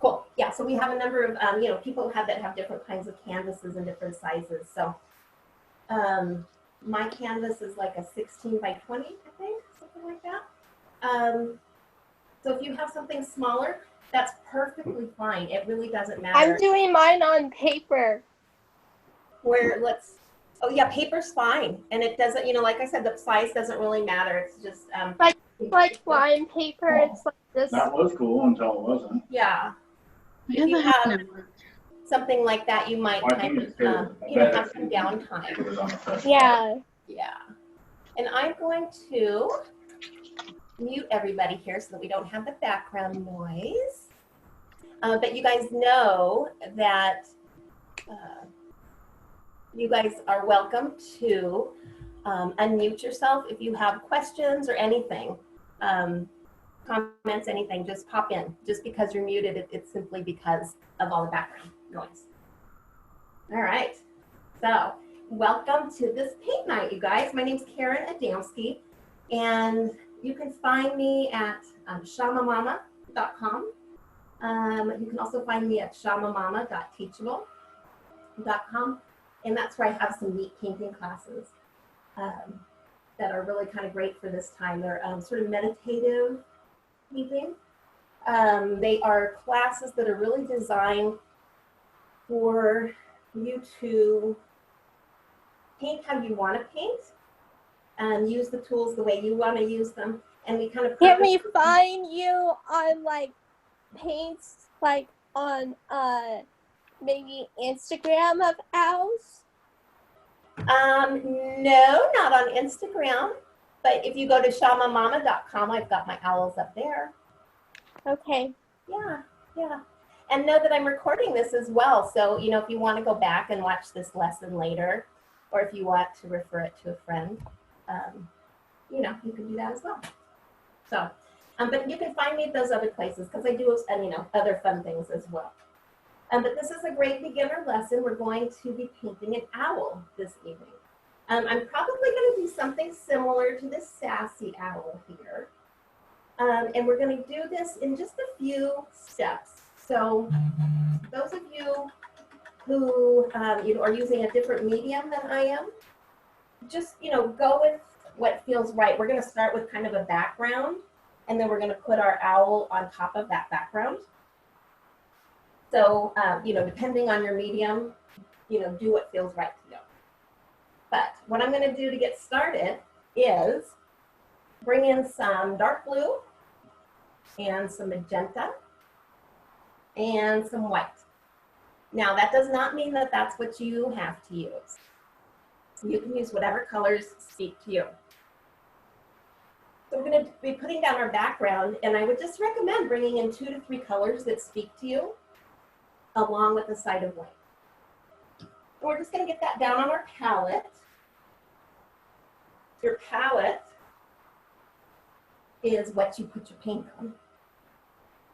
Cool. Yeah, so we have a number of, you know, people that have different kinds of canvases and different sizes. So my canvas is like a 16 by 20, I think, something like that. So if you have something smaller, that's perfectly fine. It really doesn't matter. I'm doing mine on paper. Oh yeah, paper's fine. And it doesn't, you know, like I said, the size doesn't really matter. It's just like line paper. It's like this. That was cool until it wasn't. Yeah. If you have something like that, you might kind of, you know, have some downtime. Yeah. Yeah. And I'm going to mute everybody here so that we don't have the background noise. But you guys know that you guys are welcome to unmute yourself if you have questions or anything, comments, anything, just pop in. Just because you're muted, it's simply because of all the background noise. All right, so welcome to this paint night, you guys. My name's Karen Adamski, and you can find me at ShamaMama.com. You can also find me at ShamaMama.teachable.com, and that's where I have some neat painting classes that are really kind of great for this time. They're sort of meditative painting. They are classes that are really designed for you to paint how you want to paint and use the tools the way you want to use them. And we kind of can we find you on like paints like on maybe Instagram of ours? No, not on Instagram. But if you go to ShamaMama.com, I've got my owls up there. Okay. Yeah, yeah. And know that I'm recording this as well. So, you know, if you want to go back and watch this lesson later, or if you want to refer it to a friend, you know, you can do that as well. So, but you can find me at those other places because I do, you know, other fun things as well. But this is a great beginner lesson. We're going to be painting an owl this evening. I'm probably going to do something similar to this sassy owl here. And we're going to do this in just a few steps. So those of you who you know, are using a different medium than I am, just, you know, go with what feels right. We're going to start with kind of a background, and then we're going to put our owl on top of that background. So, you know, depending on your medium, you know, do what feels right to you. But what I'm going to do to get started is bring in some dark blue and some magenta and some white. Now, that does not mean that that's what you have to use. You can use whatever colors speak to you. So we're going to be putting down our background, and I would just recommend bringing in 2 to 3 colors that speak to you, along with a side of white. And we're just going to get that down on our palette. Your palette is what you put your paint on.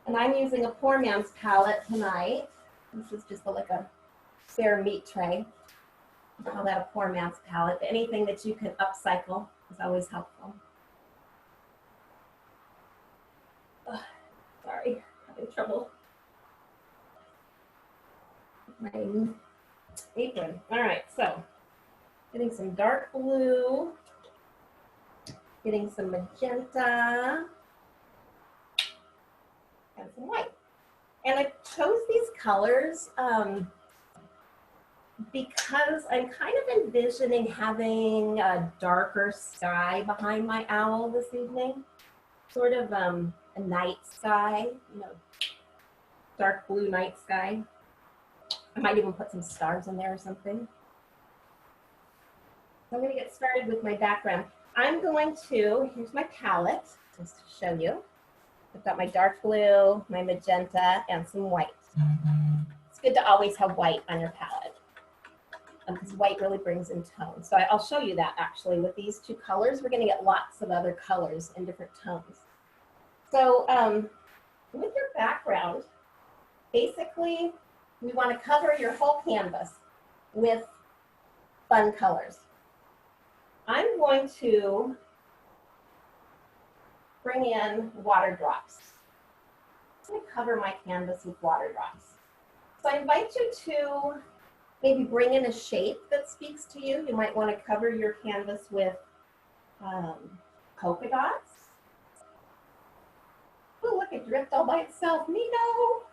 And I'm using a poor man's palette tonight. This is just like a spare meat tray. I call that a poor man's palette. But anything that you can upcycle is always helpful. Sorry, having trouble with my apron. All right, so getting some dark blue, getting some magenta, and some white. And I chose these colors because I'm kind of envisioning having a darker sky behind my owl this evening. Sort of a night sky, you know, dark blue night sky. I might even put some stars in there or something. So I'm going to get started with my background. I'm going to, here's my palette, just to show you. I've got my dark blue, my magenta, and some white. It's good to always have white on your palette because white really brings in tone. So I'll show you that actually with these 2 colors. We're going to get lots of other colors in different tones. So with your background, basically, we want to cover your whole canvas with fun colors. I'm going to bring in water drops. I'm going to cover my canvas with water drops. So I invite you to maybe bring in a shape that speaks to you. You might want to cover your canvas with polka dots. Oh, look, it dripped all by itself. Neato.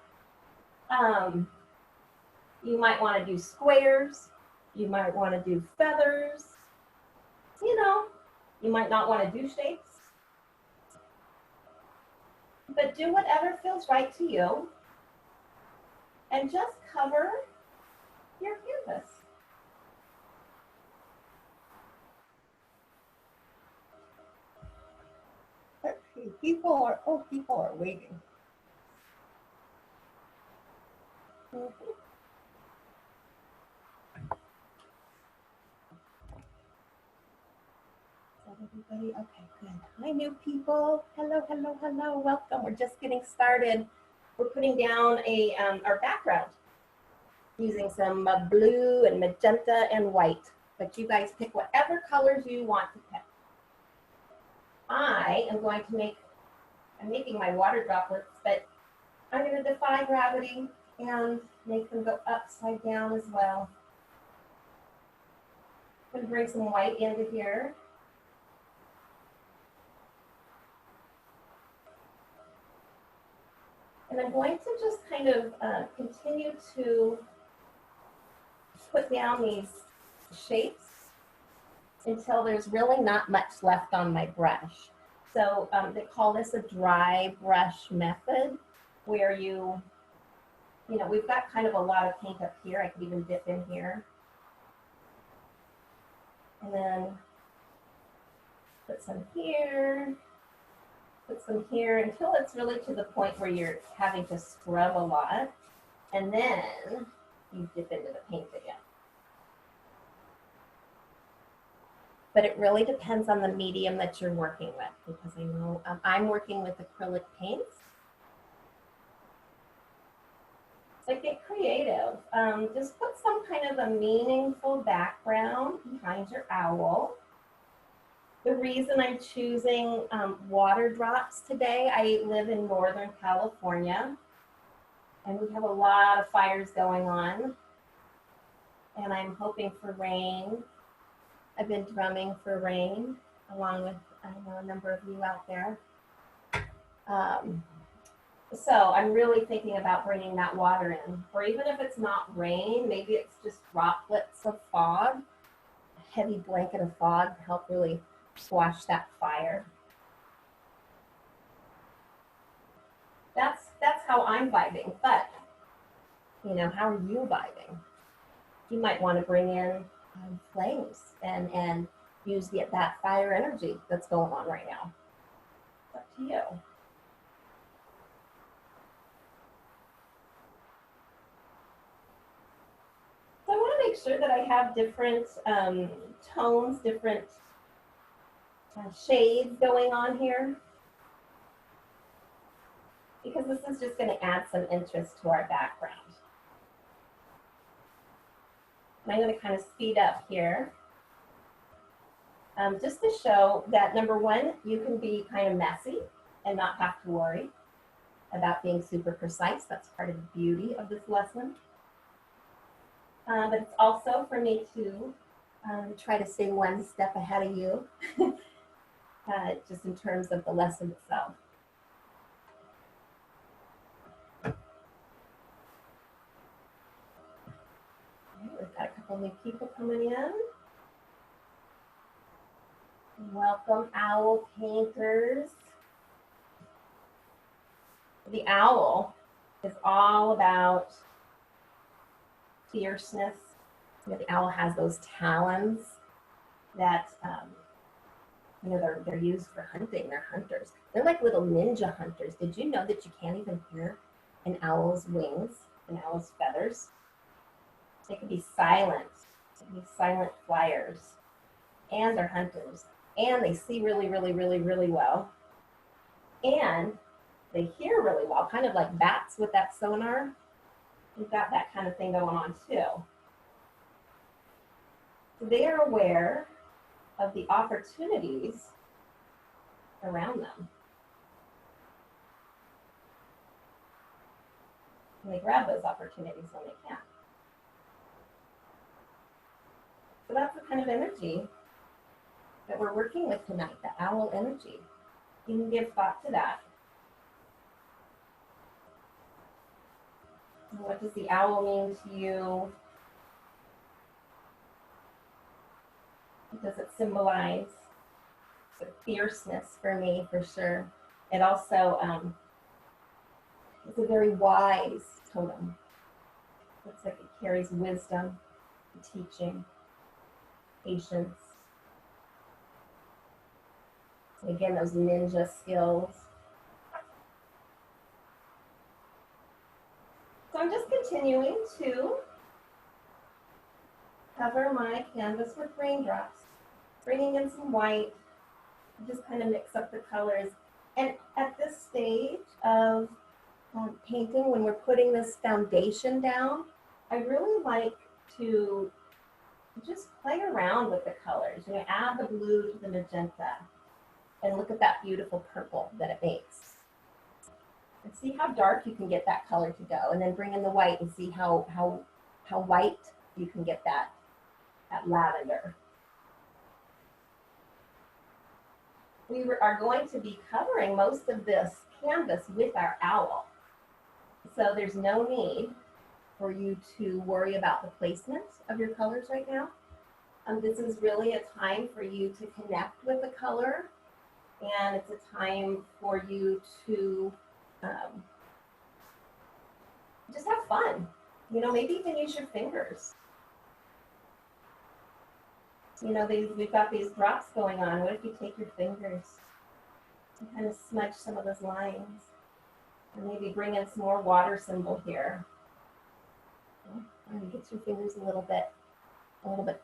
You might want to do squares. You might want to do feathers. You know, you might not want to do shapes. But do whatever feels right to you. And just cover your canvas. Okay, people are waiting. Mhm. Everybody, okay, good. Hi, new people. Hello, hello, hello. Welcome. We're just getting started. We're putting down our background using some blue and magenta and white. But you guys pick whatever colors you want to pick. I am going to I'm making my water droplets, but I'm going to defy gravity and make them go upside down as well. I'm going to bring some white into here. And I'm going to just kind of continue to put down these shapes until there's really not much left on my brush. So they call this a dry brush method, where you know, we've got kind of a lot of paint up here. I could even dip in here. And then put some here. Put some here until it's really to the point where you're having to scrub a lot. And then you dip into the paint again. But it really depends on the medium that you're working with, because I know I'm working with acrylic paints. So get creative. Just put some kind of a meaningful background behind your owl. The reason I'm choosing water drops today, I live in Northern California, and we have a lot of fires going on, and I'm hoping for rain. I've been drumming for rain, along with, I know, a number of you out there. So I'm really thinking about bringing that water in, or even if it's not rain, maybe it's just droplets of fog, a heavy blanket of fog to help really squash that fire. That's how I'm vibing, but you know, how are you vibing? You might want to bring in flames and use that fire energy that's going on right now. It's up to you. So I want to make sure that I have different tones, different shades going on here, because this is just going to add some interest to our background. And I'm going to kind of speed up here, just to show that, number one, you can be kind of messy and not have to worry about being super precise. That's part of the beauty of this lesson. But it's also for me to try to stay one step ahead of you, just in terms of the lesson itself. Okay, we've got a couple new people coming in. Welcome, owl painters. The owl is all about fierceness. You know, the owl has those talons that you know, they're used for hunting. They're hunters. They're like little ninja hunters. Did you know that you can't even hear an owl's wings, an owl's feathers? They can be silent. They can be silent flyers. And they're hunters. And they see really, really, really, really well. And they hear really well, kind of like bats with that sonar. You've got that kind of thing going on too. They are aware of the opportunities around them. And they grab those opportunities when they can. So that's the kind of energy that we're working with tonight, the owl energy. You can give thought to that. What does the owl mean to you? What does it symbolize? It's a fierceness for me, for sure. It also is a very wise totem. Looks like it carries wisdom, teaching, patience. And again, those ninja skills. So I'm just continuing to cover my canvas with raindrops, bringing in some white, just kind of mix up the colors. And at this stage of painting, when we're putting this foundation down, I really like to just play around with the colors. You know, add the blue to the magenta and look at that beautiful purple that it makes. And see how dark you can get that color to go, and then bring in the white and see how white you can get that lavender. We are going to be covering most of this canvas with our owl. So there's no need for you to worry about the placement of your colors right now. This is really a time for you to connect with the color, and it's a time for you to just have fun. You know, maybe even use your fingers. You know, we've got these drops going on. What if you take your fingers and kind of smudge some of those lines? And maybe bring in some more water symbol here. And get your fingers a little bit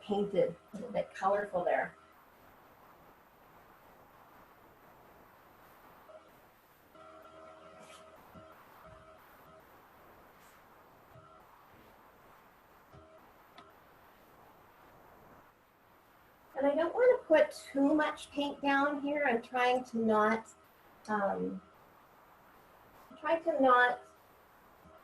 painted, a little bit colorful there. And I don't want to put too much paint down here. I'm trying to not,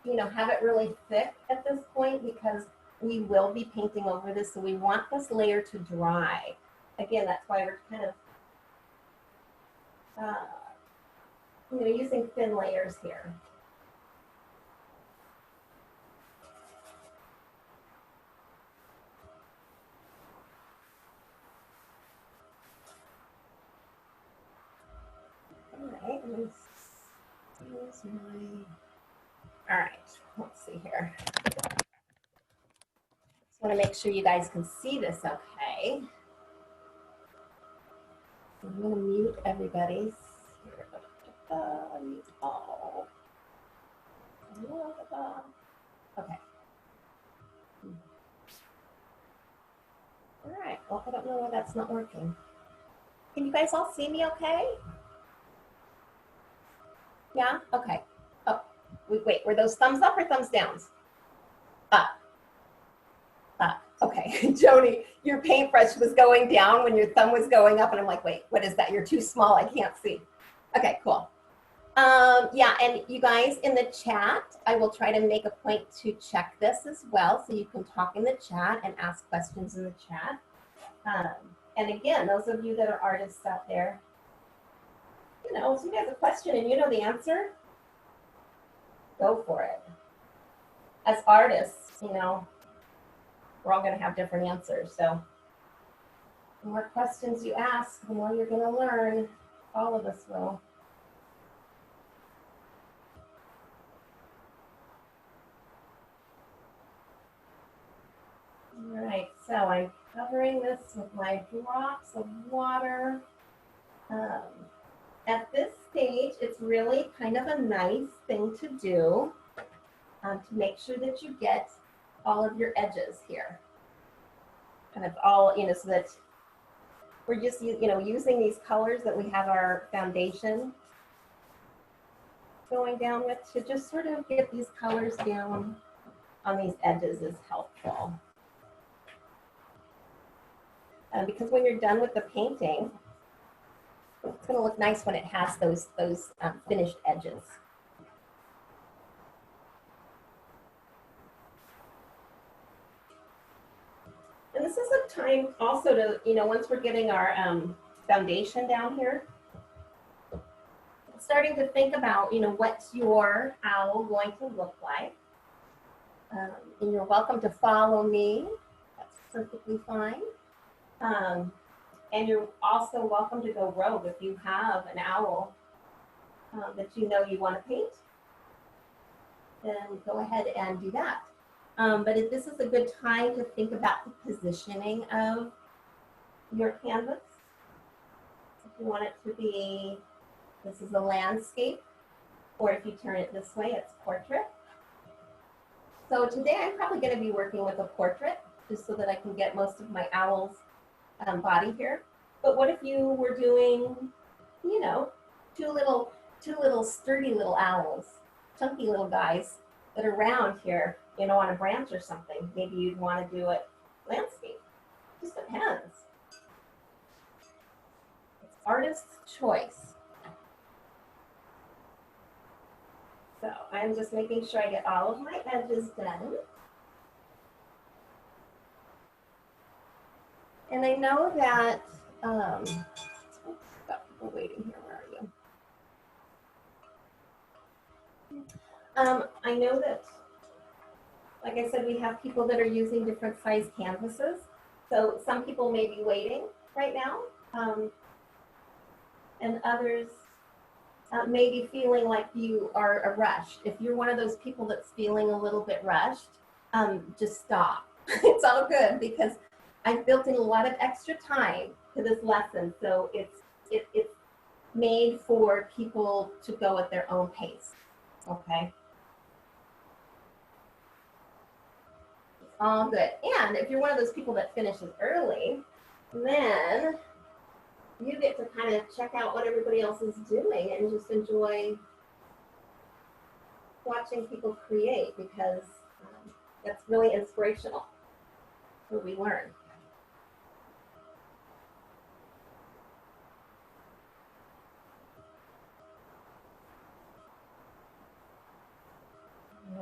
you know, have it really thick at this point, because we will be painting over this. So we want this layer to dry. Again, that's why we're kind of, you know, using thin layers here. All right, let's see here. Just want to make sure you guys can see this okay. I'm going to mute everybody's. Mute all. Okay. All right, well, I don't know why that's not working. Can you guys all see me okay? Yeah, okay. Oh, wait, were those thumbs up or thumbs downs? Up. Up, okay. Joni, your paintbrush was going down when your thumb was going up, and I'm like, wait, what is that? You're too small, I can't see. Okay, cool. Yeah, and you guys in the chat, I will try to make a point to check this as well, so you can talk in the chat and ask questions in the chat. And again, those of you that are artists out there, you know, if you have a question and you know the answer, go for it. As artists, you know, we're all going to have different answers. So the more questions you ask, the more you're going to learn. All of us will. All right, so I'm covering this with my drops of water. At this stage, it's really kind of a nice thing to do to make sure that you get all of your edges here. Kind of all, you know, so that we're just, you know, using these colors that we have our foundation going down with to just sort of get these colors down on these edges is helpful. Because when you're done with the painting, it's going to look nice when it has those finished edges. good time also to, once we're getting our foundation down here, starting to think about, what's your owl going to look like. And you're welcome to follow me. That's perfectly fine. And you're also welcome to go rogue if you have an owl that you want to paint. Then go ahead and do that. But this is a good time to think about the positioning of your canvas. If you want it to be, this is a landscape, or if you turn it this way, it's portrait. So today I'm probably going to be working with a portrait, just so that I can get most of my owl's body here. But what if you were doing, two little sturdy little owls, chunky little guys that are round here, on a branch or something? Maybe you'd want to do it landscape. Just depends. It's artist's choice. So I'm just making sure I get all of my edges done. And I know that, got people waiting here, where are you? I know that, like I said, we have people that are using different size canvases. So some people may be waiting right now, and others may be feeling like you are rushed. If you're one of those people that's feeling a little bit rushed, just stop. It's all good, because I've built in a lot of extra time to this lesson. So it's made for people to go at their own pace, okay? It's all good. And if you're one of those people that finishes early, then you get to kind of check out what everybody else is doing and just enjoy watching people create, because that's really inspirational. That's what we learn.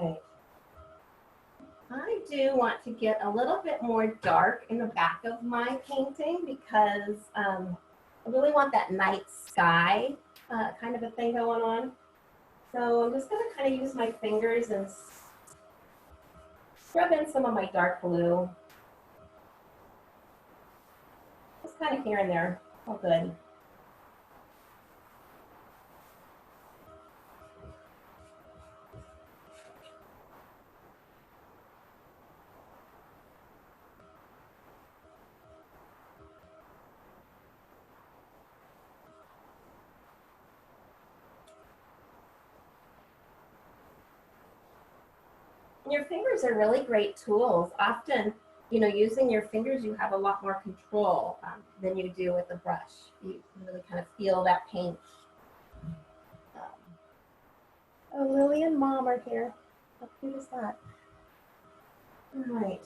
Right. I do want to get a little bit more dark in the back of my painting, because I really want that night sky kind of a thing going on. So I'm just going to kind of use my fingers and scrub in some of my dark blue. Just kind of here and there. All good. Your fingers are really great tools. Often, using your fingers, you have a lot more control than you do with a brush. You really kind of feel that paint. Oh, Lily and Mom are here. How cute is that? All right.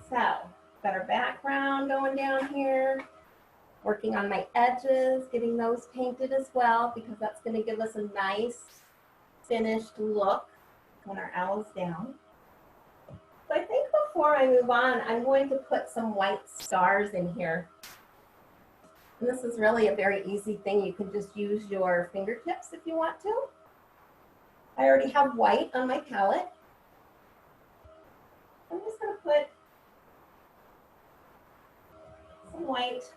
So, got our background going down here. Working on my edges, getting those painted as well, because that's going to give us a nice finished look when our owl's down. So I think before I move on, I'm going to put some white stars in here. And this is really a very easy thing. You can just use your fingertips if you want to. I already have white on my palette. I'm just going to put some white.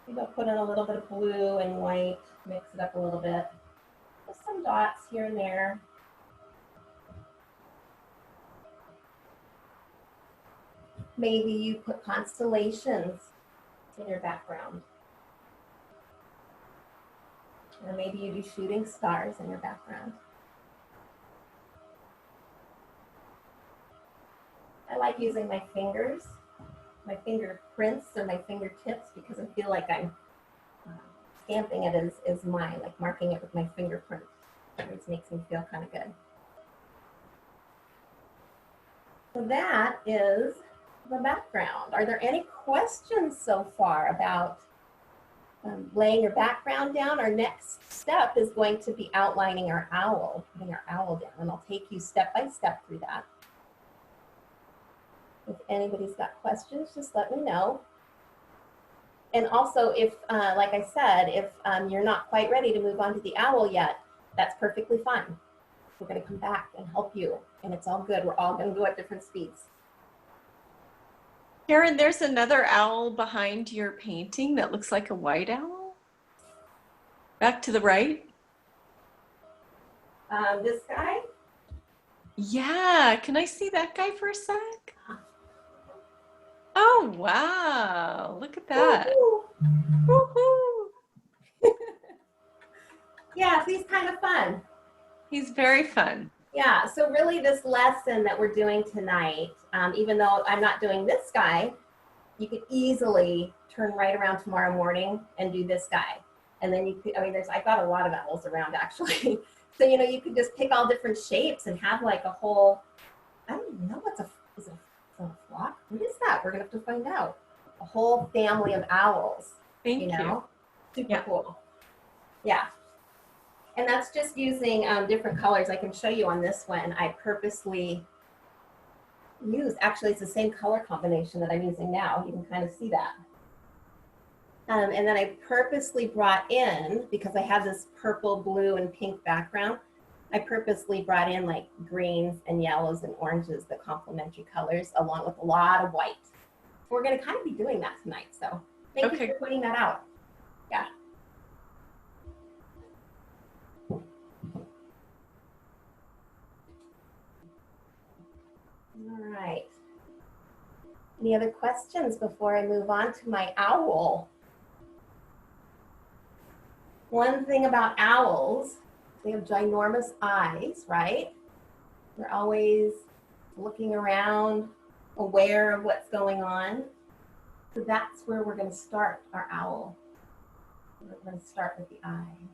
Maybe I'll put in a little bit of blue and white, mix it up a little bit. Just some dots here and there. Maybe you put constellations in your background. Or maybe you do shooting stars in your background. I like using my fingers, my fingerprints or my fingertips, because I feel like I'm stamping it as mine, like marking it with my fingerprint. It always makes me feel kind of good. So that is the background. Are there any questions so far about laying your background down? Our next step is going to be outlining our owl, putting our owl down, and I'll take you step by step through that. If anybody's got questions, just let me know. And also, if, like I said, if you're not quite ready to move on to the owl yet, that's perfectly fine. We're going to come back and help you, and it's all good. We're all going to go at different speeds. Karen, there's another owl behind your painting that looks like a white owl. Back to the right. This guy? Yeah, can I see that guy for a sec? Oh, wow, look at that. Woohoo. Yeah, he's kind of fun. He's very fun. Yeah, so really this lesson that we're doing tonight, even though I'm not doing this guy, you could easily turn right around tomorrow morning and do this guy. And then you could, I mean, I've got a lot of owls around actually. So, you know, you could just pick all different shapes and have like a whole, I don't even know what's is it a flock? What is that? We're gonna have to find out. A whole family of owls. Thank you. Super cool. Yeah. And that's just using different colors. I can show you on this one. I purposely used, actually it's the same color combination that I'm using now. You can kind of see that. And then I purposely brought in, because I have this purple, blue, and pink background, I purposely brought in like greens and yellows and oranges, the complementary colors, along with a lot of white. We're gonna kind of be doing that tonight. So thank you for pointing that out. Yeah. All right. Any other questions before I move on to my owl? One thing about owls, they have ginormous eyes, right? They're always looking around, aware of what's going on. So that's where we're going to start our owl. We're going to start with the eyes.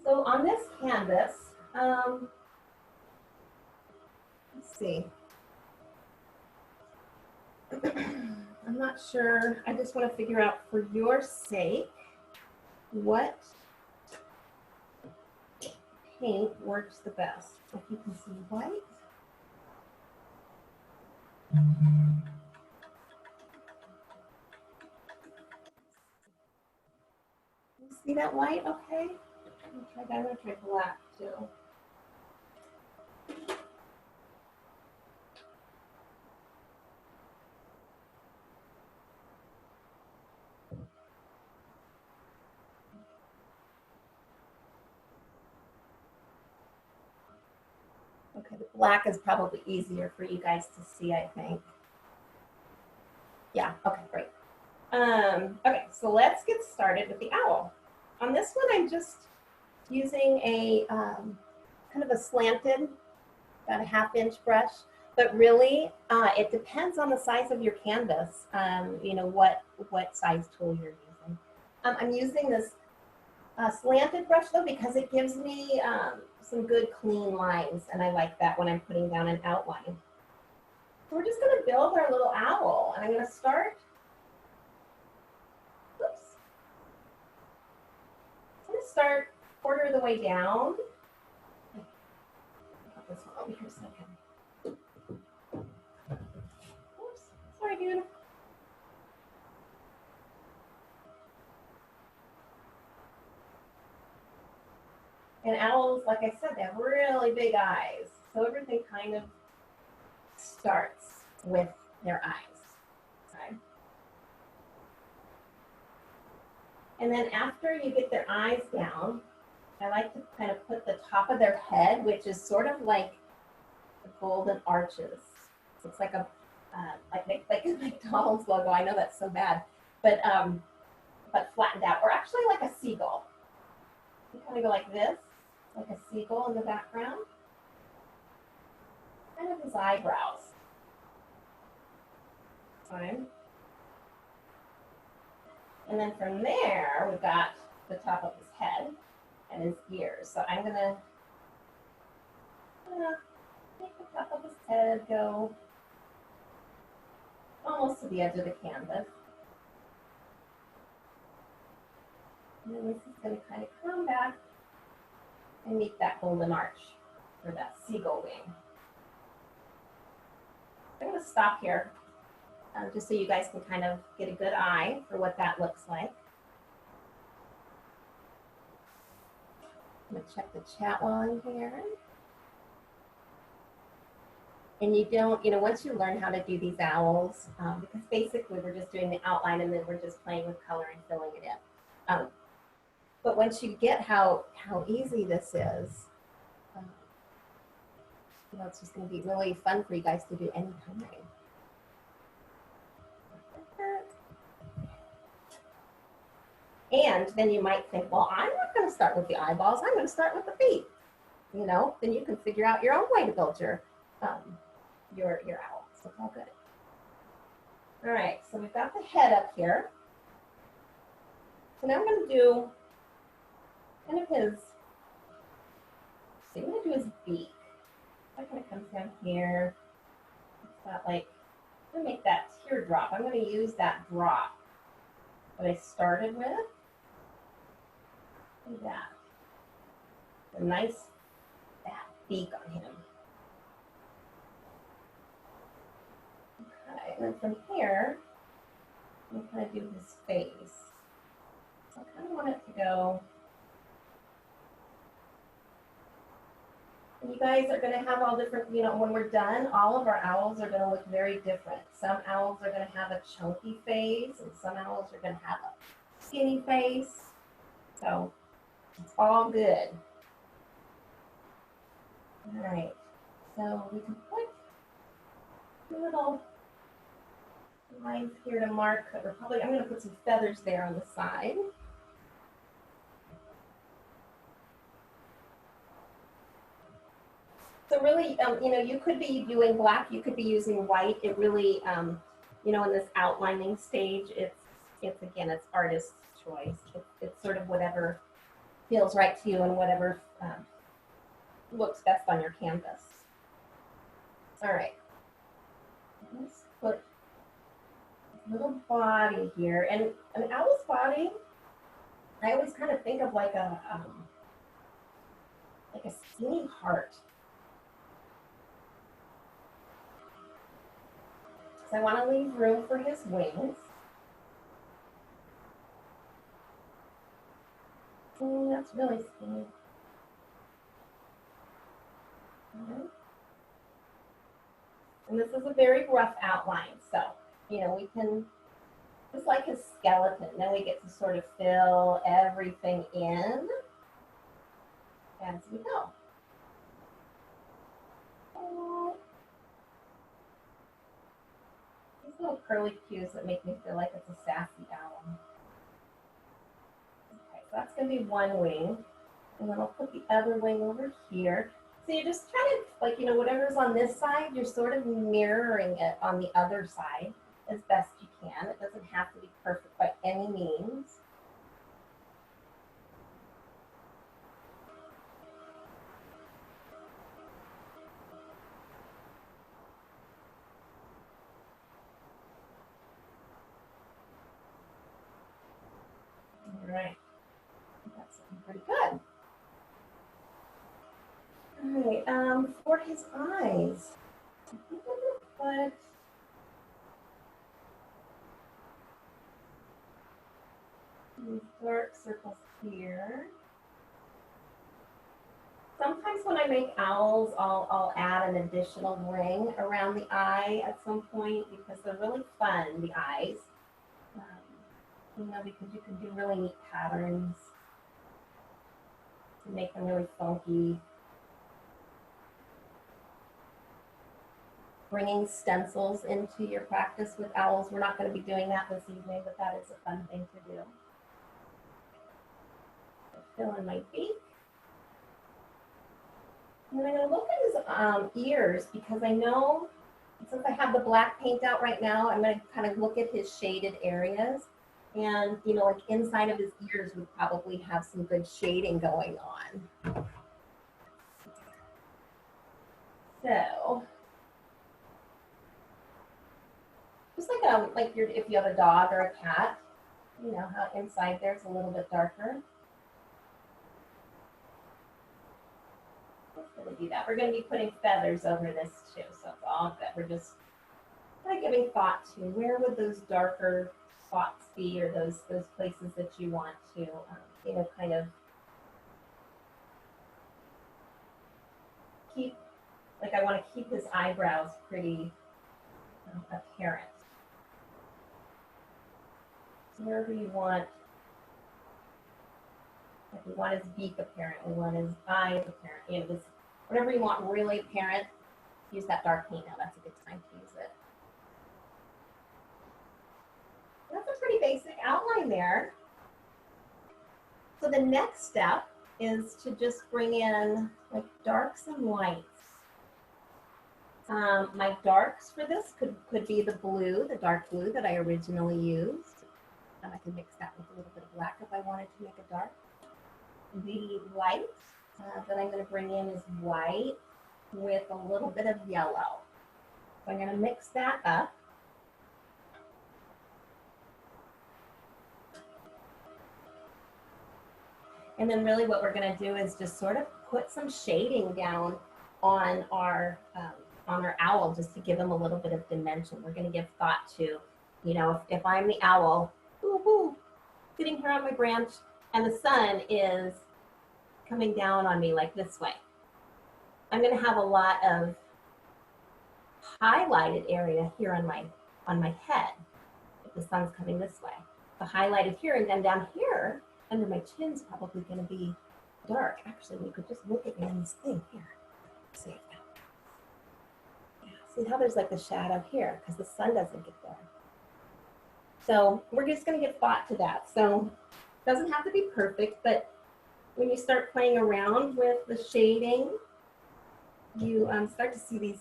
So on this canvas, let's see. I'm not sure. I just want to figure out, for your sake, what paint works the best. If you can see white. You see that white? Okay. I'm going to try black too. Okay, the black is probably easier for you guys to see, I think. Yeah, okay, great. Okay, so let's get started with the owl. On this one, I'm just using a kind of a slanted, about a 1/2-inch brush, but really it depends on the size of your canvas, you know, what size tool you're using. I'm using this slanted brush though, because it gives me some good clean lines, and I like that when I'm putting down an outline. So we're just going to build our little owl, and I'm going to start. Oops. I'm going to start 1/4 of the way down. Put this one over here a second. Oops, sorry, dude. And owls, like I said, they have really big eyes. So everything kind of starts with their eyes. Okay. And then after you get their eyes down, I like to kind of put the top of their head, which is sort of like the golden arches. It's like a like a McDonald's logo. I know that's so bad, but flattened out, or actually like a seagull. You kind of go like this, like a seagull in the background. Kind of his eyebrows. Fine. And then from there, we've got the top of his head and his ears. So I'm gonna make the top of his head go almost to the edge of the canvas. And then this is gonna kind of come back and meet that golden arch. for that seagull wing. I'm going to stop here just so you guys can kind of get a good eye for what that looks like. I'm going to check the chat while I'm here. And you don't, once you learn how to do these owls, because basically we're just doing the outline and then we're just playing with color and filling it in. But once you get how easy this is, it's just going to be really fun for you guys to do anytime. And then you might think, well, I'm not going to start with the eyeballs. I'm going to start with the feet. Then you can figure out your own way to build your owl. So it's all good. All right, so we've got the head up here. So now I'm going to do kind of his, I'm going to do his beak. That kind of comes down here. It's got like, I'm going to make that teardrop. I'm going to use that drop that I started with. Look at that. A nice fat beak on him. Okay, and then from here, I'm going to kind of do his face. So I kind of want it to go. And you guys are going to have all different, when we're done, all of our owls are going to look very different. Some owls are going to have a chunky face, and some owls are going to have a skinny face. So it's all good. All right, so we can put a little lines here to mark that we're I'm going to put some feathers there on the side. So really, you could be doing black, you could be using white. It really, in this outlining stage, it's again, it's artist's choice. It's sort of whatever feels right to you and whatever looks best on your canvas. All right, let's put a little body here. And an owl's body, I always kind of think of like a skinny heart. So I want to leave room for his wings. That's really skinny. Okay. And this is a very rough outline, so, we can, just like his skeleton, then we get to sort of fill everything in as we go. These little curly cues that make me feel like it's a sassy owl. Okay, so that's going to be one wing. And then I'll put the other wing over here. So you just try to, whatever's on this side, you're sort of mirroring it on the other side as best you can. It doesn't have to be perfect by any means. All right, that's looking pretty good. All right, for his eyes, I think I'm gonna put these dark circles here. Sometimes when I make owls, I'll add an additional ring around the eye at some point because they're really fun, the eyes. Because you can do really neat patterns to make them really funky. Bringing stencils into your practice with owls. We're not going to be doing that this evening, but that is a fun thing to do. So fill in my beak. And then I'm going to look at his ears because I know, since I have the black paint out right now, I'm going to kind of look at his shaded areas. And, like inside of his ears would probably have some good shading going on. So, just like if you have a dog or a cat, how inside there's a little bit darker. It's going to do that. We're going to be putting feathers over this too, so it's all good. We're just kind of giving thought to where would those darker spots be, or those places that you want to, you know, kind of keep, like I want to keep his eyebrows pretty apparent. So wherever you want, like we want his beak apparent, we want his eyes apparent, you know, this, whatever you want really apparent, use that dark paint now. That's a good time to use it. That's a pretty basic outline there. So the next step is to just bring in like darks and whites. My darks for this could be the blue, the dark blue that I originally used. I can mix that with a little bit of black if I wanted to make a dark. The light that I'm going to bring in is white with a little bit of yellow. So I'm going to mix that up. And then really what we're going to do is just sort of put some shading down on our owl, just to give him a little bit of dimension. We're going to give thought to, you know, if I'm the owl, sitting here on my branch and the sun is coming down on me like this way, I'm going to have a lot of highlighted area here on my head if the sun's coming this way. The highlighted here, and then down here under my chin's probably going to be dark. Actually, we could just look at me in this thing here. Let's see. Yeah, see how there's like the shadow here because the sun doesn't get there. So we're just going to give thought to that. So it doesn't have to be perfect, but when you start playing around with the shading, you start to see these,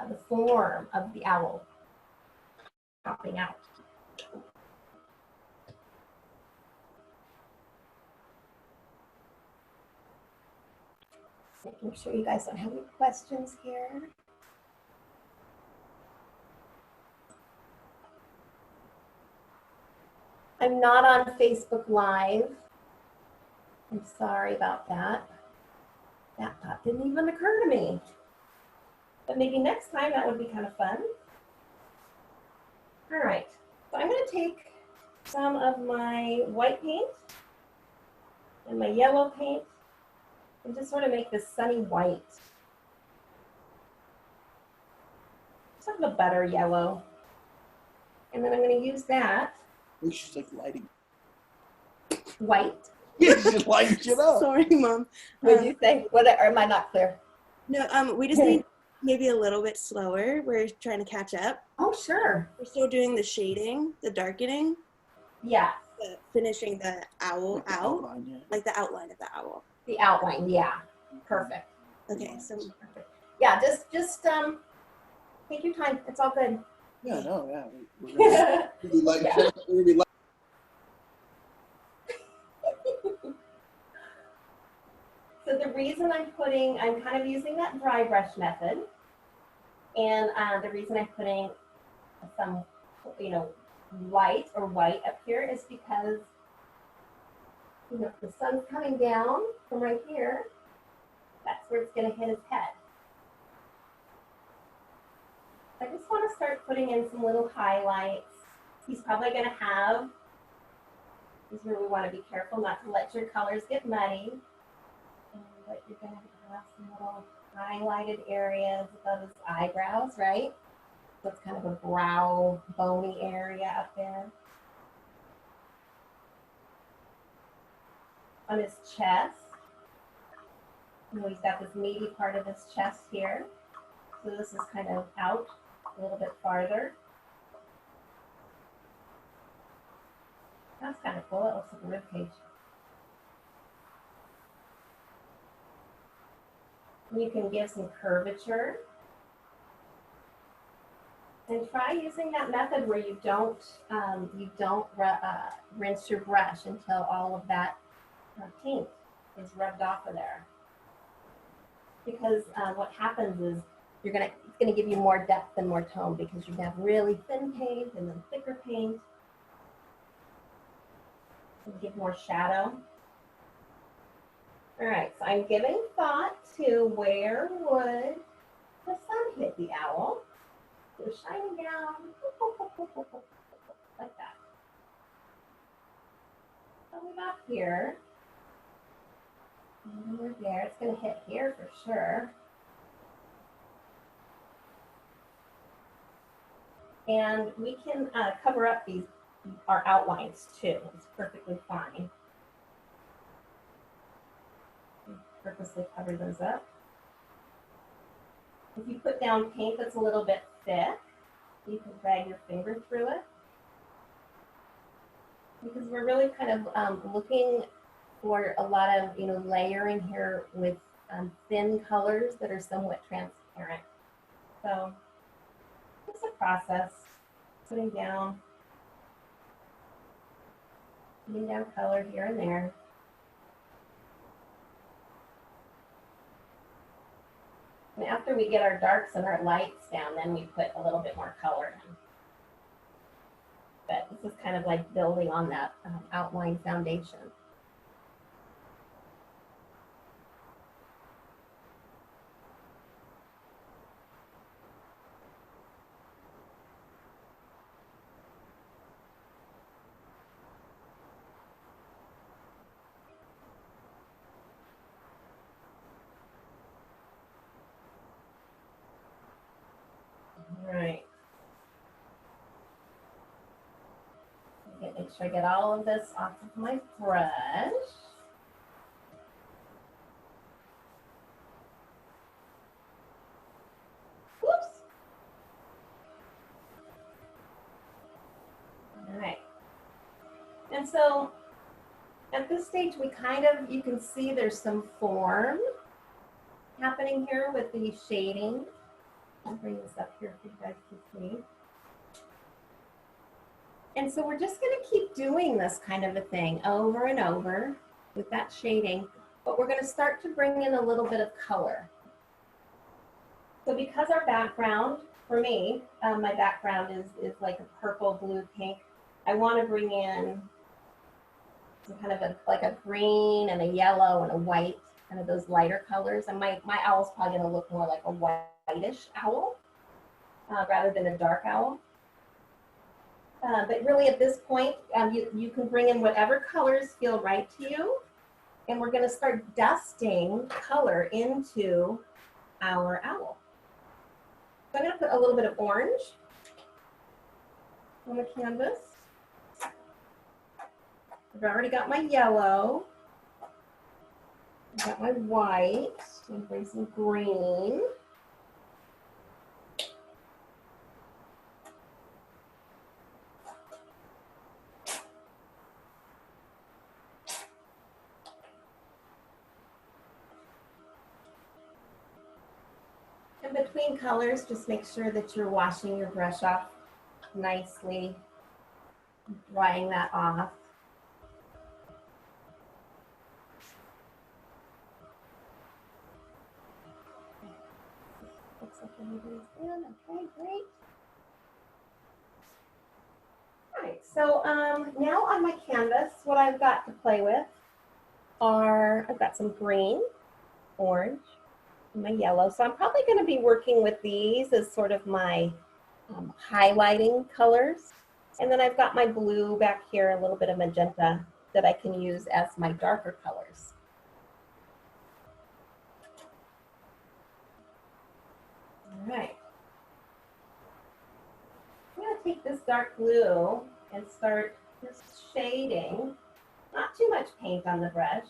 the form of the owl popping out. Making sure you guys don't have any questions here. I'm not on Facebook Live. I'm sorry about that. That thought didn't even occur to me. But maybe next time that would be kind of fun. All right, so I'm going to take some of my white paint and my yellow paint and just sort of make this sunny white. Sort of a better yellow. And then I'm going to use that. She's like lighting. White. Yeah, she's lighting shit up. Sorry, Mom. What did you say? What, or am I not clear? No, we just need maybe a little bit slower. We're trying to catch up. Oh, sure. We're still doing the shading, the darkening, Yeah. finishing the owl Like the out, outline, yeah. like the outline of the owl. The outline, yeah. Perfect. Okay, so Yeah, just take your time. It's all good. Yeah, no, yeah. We're gonna be lighting Yeah. shit up. We're gonna be lighting. So the reason I'm kind of using that dry brush method, and the reason I'm putting some, you know, light or white up here is because, you know, the sun's coming down from right here. That's where it's going to hit his head. I just want to start putting in some little highlights. He's probably going to have, this is where we want to be careful not to let your colors get muddy. But you're going to have some little highlighted areas above his eyebrows, right? So it's kind of a brow, bony area up there. On his chest, you know, he's got this meaty part of his chest here. So this is kind of out a little bit farther. That's kind of cool. It looks like a rib cage. You can give some curvature. And try using that method where you don't rinse your brush until all of that paint is rubbed off of there. Because what happens is it's gonna give you more depth and more tone because you're gonna have really thin paint and then thicker paint. And give more shadow. All right, so I'm giving thought to where would the sun hit the owl. So shining down like that. Coming up here. And over there, it's going to hit here for sure. And we can cover up our outlines too. It's perfectly fine. Purposely cover those up. If you put down paint that's a little bit thick, you can drag your finger through it. Because we're really kind of looking for a lot of, layering here with thin colors that are somewhat transparent. So it's a process, putting down color here and there. And after we get our darks and our lights down, then we put a little bit more color in. But this is kind of like building on that outline foundation. All right. Okay, make sure I get all of this off of my brush. Whoops. All right. And so at this stage, we you can see there's some form happening here with the shading. I'll bring this up here for you guys to see. And so we're just going to keep doing this kind of a thing over and over with that shading, but we're going to start to bring in a little bit of color. So because our background, for me, my background is like a purple, blue, pink, I want to bring in some kind of like a green and a yellow and a white, kind of those lighter colors. And my owl's probably going to look more like a whitish owl rather than a dark owl. But really at this point, you can bring in whatever colors feel right to you. And we're going to start dusting color into our owl. So I'm going to put a little bit of orange on the canvas. I've already got my yellow. I've got my white. I'm going to bring some green. And between colors, just make sure that you're washing your brush off nicely, drying that off. Looks like everybody's in. Okay, great. All right, so now on my canvas, what I've got to play with are, I've got some green, orange, and my yellow. So I'm probably going to be working with these as sort of my highlighting colors. And then I've got my blue back here, a little bit of magenta that I can use as my darker colors. All right. I'm going to take this dark blue and start just shading. Not too much paint on the brush.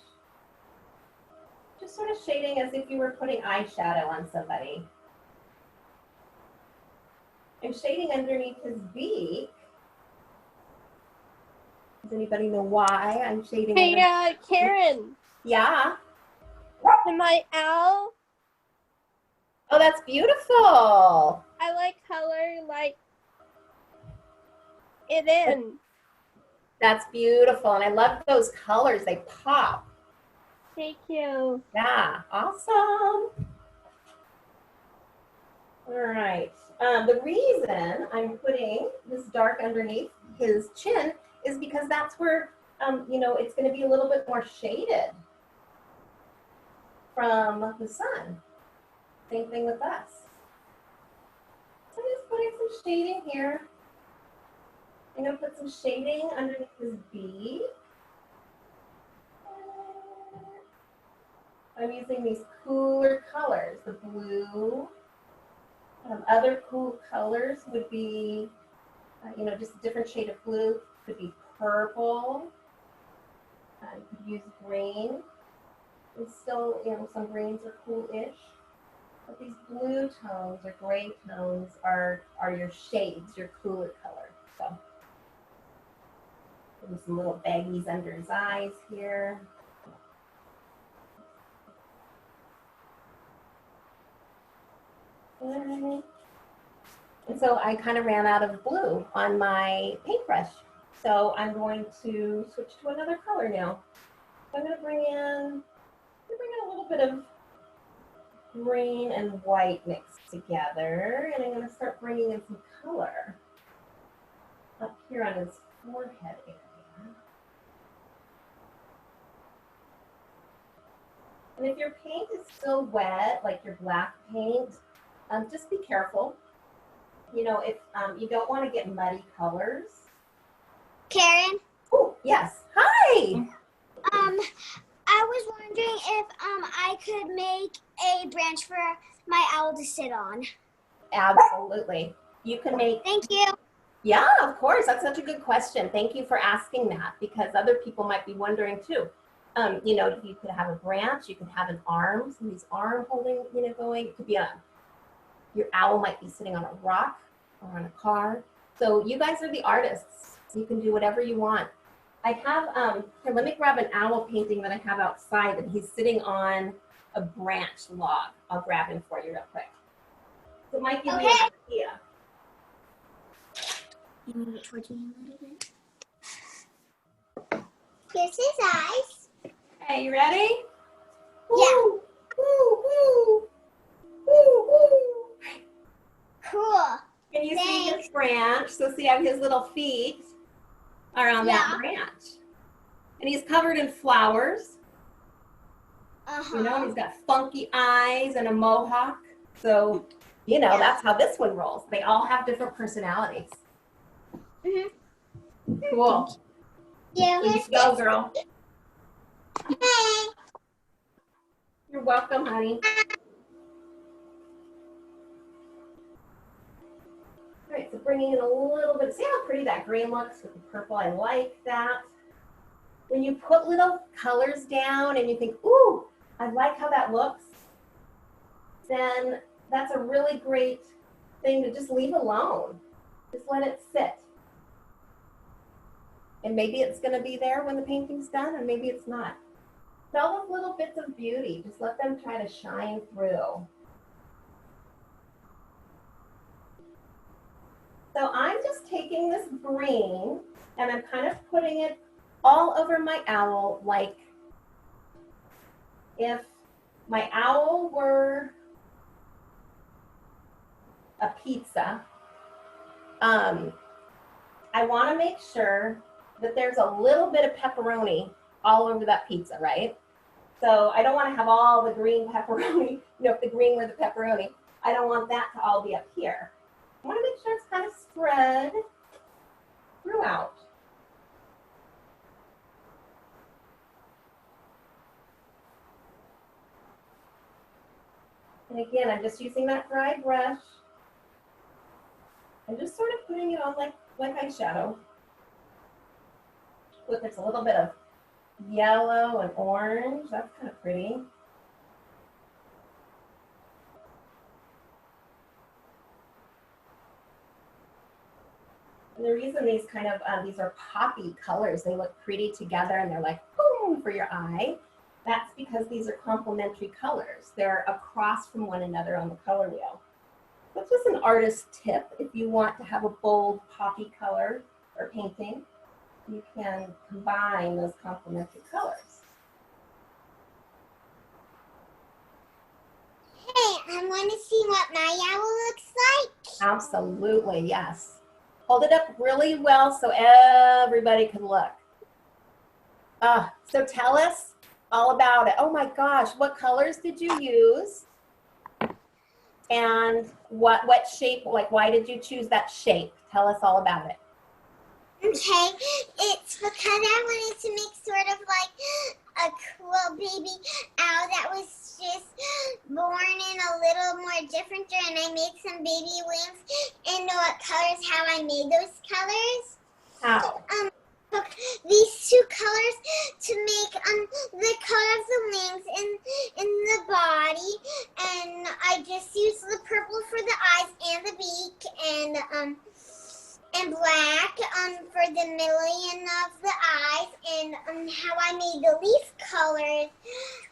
Just sort of shading as if you were putting eyeshadow on somebody. I'm shading underneath his beak. Does anybody know why I'm shading? Hey, Karen. Yeah. And my owl, Oh, that's beautiful. I like color like it in. That's beautiful. And I love those colors. They pop. Thank you. Yeah, awesome. All right. The reason I'm putting this dark underneath his chin is because that's where, it's going to be a little bit more shaded. from the sun. Same thing with us. So I'm just putting some shading here. I'm going to put some shading underneath his beak. I'm using these cooler colors, the blue. Other cool colors would be, you know, just a different shade of blue. Could be purple. You could use green. And still, you know, some greens are cool-ish. But these blue tones or gray tones are your shades, your cooler color. So, give him some little baggies under his eyes here. And so I kind of ran out of blue on my paintbrush. So I'm going to switch to another color now. So I'm going to bring in a little bit of green and white mixed together. And I'm going to start bringing in some color up here on his forehead area. And if your paint is still wet, like your black paint, just be careful. You know, if you don't want to get muddy colors. Karen? Oh, yes. Hi. I was wondering if I could make a branch for my owl to sit on. Absolutely. You can make. Thank you. Yeah, of course. That's such a good question. Thank you for asking that, because other people might be wondering too. You know, you could have a branch, you could have an arm, somebody's arm holding, you know, going. It could be your owl might be sitting on a rock or on a car. So you guys are the artists. You can do whatever you want. I have, here, let me grab an owl painting that I have outside, and he's sitting on a branch log. I'll grab him for you real quick. So it might give you an idea. You move it towards me a little bit. Here's his eyes. Hey, you ready? Yeah. Woo, woo, woo, woo, woo. Cool. Can you see his branch? So see how his little feet are on that branch. And he's covered in flowers. You know, he's got funky eyes and a mohawk. So, you know, that's how this one rolls. They all have different personalities. Cool. Yeah. Let's go, girl. Hey. You're welcome, honey. All right, so bringing in a little bit. See how pretty that green looks with the purple? I like that. When you put little colors down and you think, ooh, I like how that looks, then that's a really great thing to just leave alone. Just let it sit. And maybe it's going to be there when the painting's done, and maybe it's not. But all those little bits of beauty, just let them try to shine through. So I'm just taking this green and I'm kind of putting it all over my owl, like if my owl were a pizza. I want to make sure that there's a little bit of pepperoni all over that pizza, right? So I don't want to have all the green pepperoni, you know, if the green were the pepperoni, I don't want that to all be up here. I want to make sure it's kind of spread throughout. And again, I'm just using that dry brush. I'm just sort of putting it on like eyeshadow. Look, there's a little bit of yellow and orange. That's kind of pretty. And the reason these kind of, these are poppy colors, they look pretty together and they're like, boom, for your eye. That's because these are complementary colors. They're across from one another on the color wheel. That's just an artist tip. If you want to have a bold poppy color or painting, you can combine those complementary colors. Hey, I want to see what my owl looks like. Absolutely, yes. Hold it up really well so everybody can look. So tell us, All about it. Oh my gosh, what colors did you use? And what shape, like why did you choose that shape? Tell us all about it. Okay, it's because I wanted to make sort of like a cool baby owl that was just born in a little more different, and I made some baby wings. And what colors, how I made those colors? How? Took these two colors to make the color of the wings in the body, and I just used the purple for the eyes and the beak, and black for the million of the eyes, and how I made the leaf colors.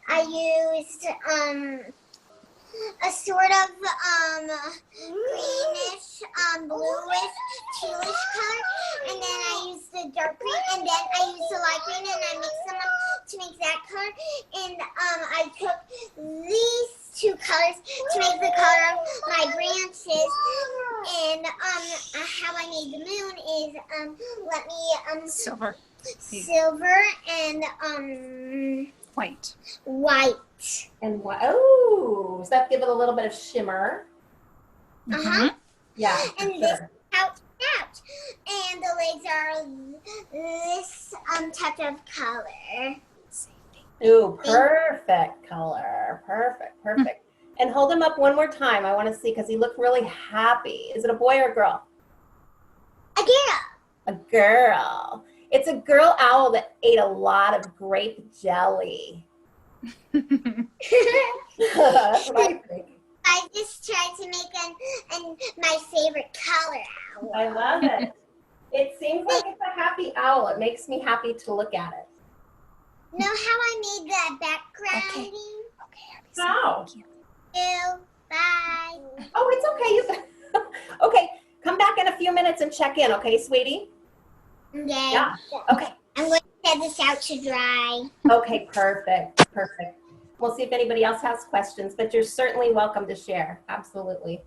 I used a sort of greenish, bluish, tealish color, and then I used the dark green, and then I used the light green, and I mixed them up to make that color. And I took these two colors to make the color of my branches. And how I made the moon is let me Silver. silver and White. white. And what? Oh, does that give it a little bit of shimmer? Uh-huh. Yeah, for And this sure. out. And the legs are this type of color. Ooh, perfect color. Perfect. And hold him up one more time. I want to see because he looked really happy. Is it a boy or a girl? A girl. A girl. It's a girl owl that ate a lot of grape jelly. That's what I think. I just tried to make my favorite color owl. I love it. It seems like it's a happy owl. It makes me happy to look at it. Know how I made the background? How? Bye. Oh, it's okay. Okay, come back in a few minutes and check in, okay, sweetie? Okay. Yeah. Okay. I'm going to set this out to dry. Okay, perfect. We'll see if anybody else has questions, but you're certainly welcome to share. Absolutely.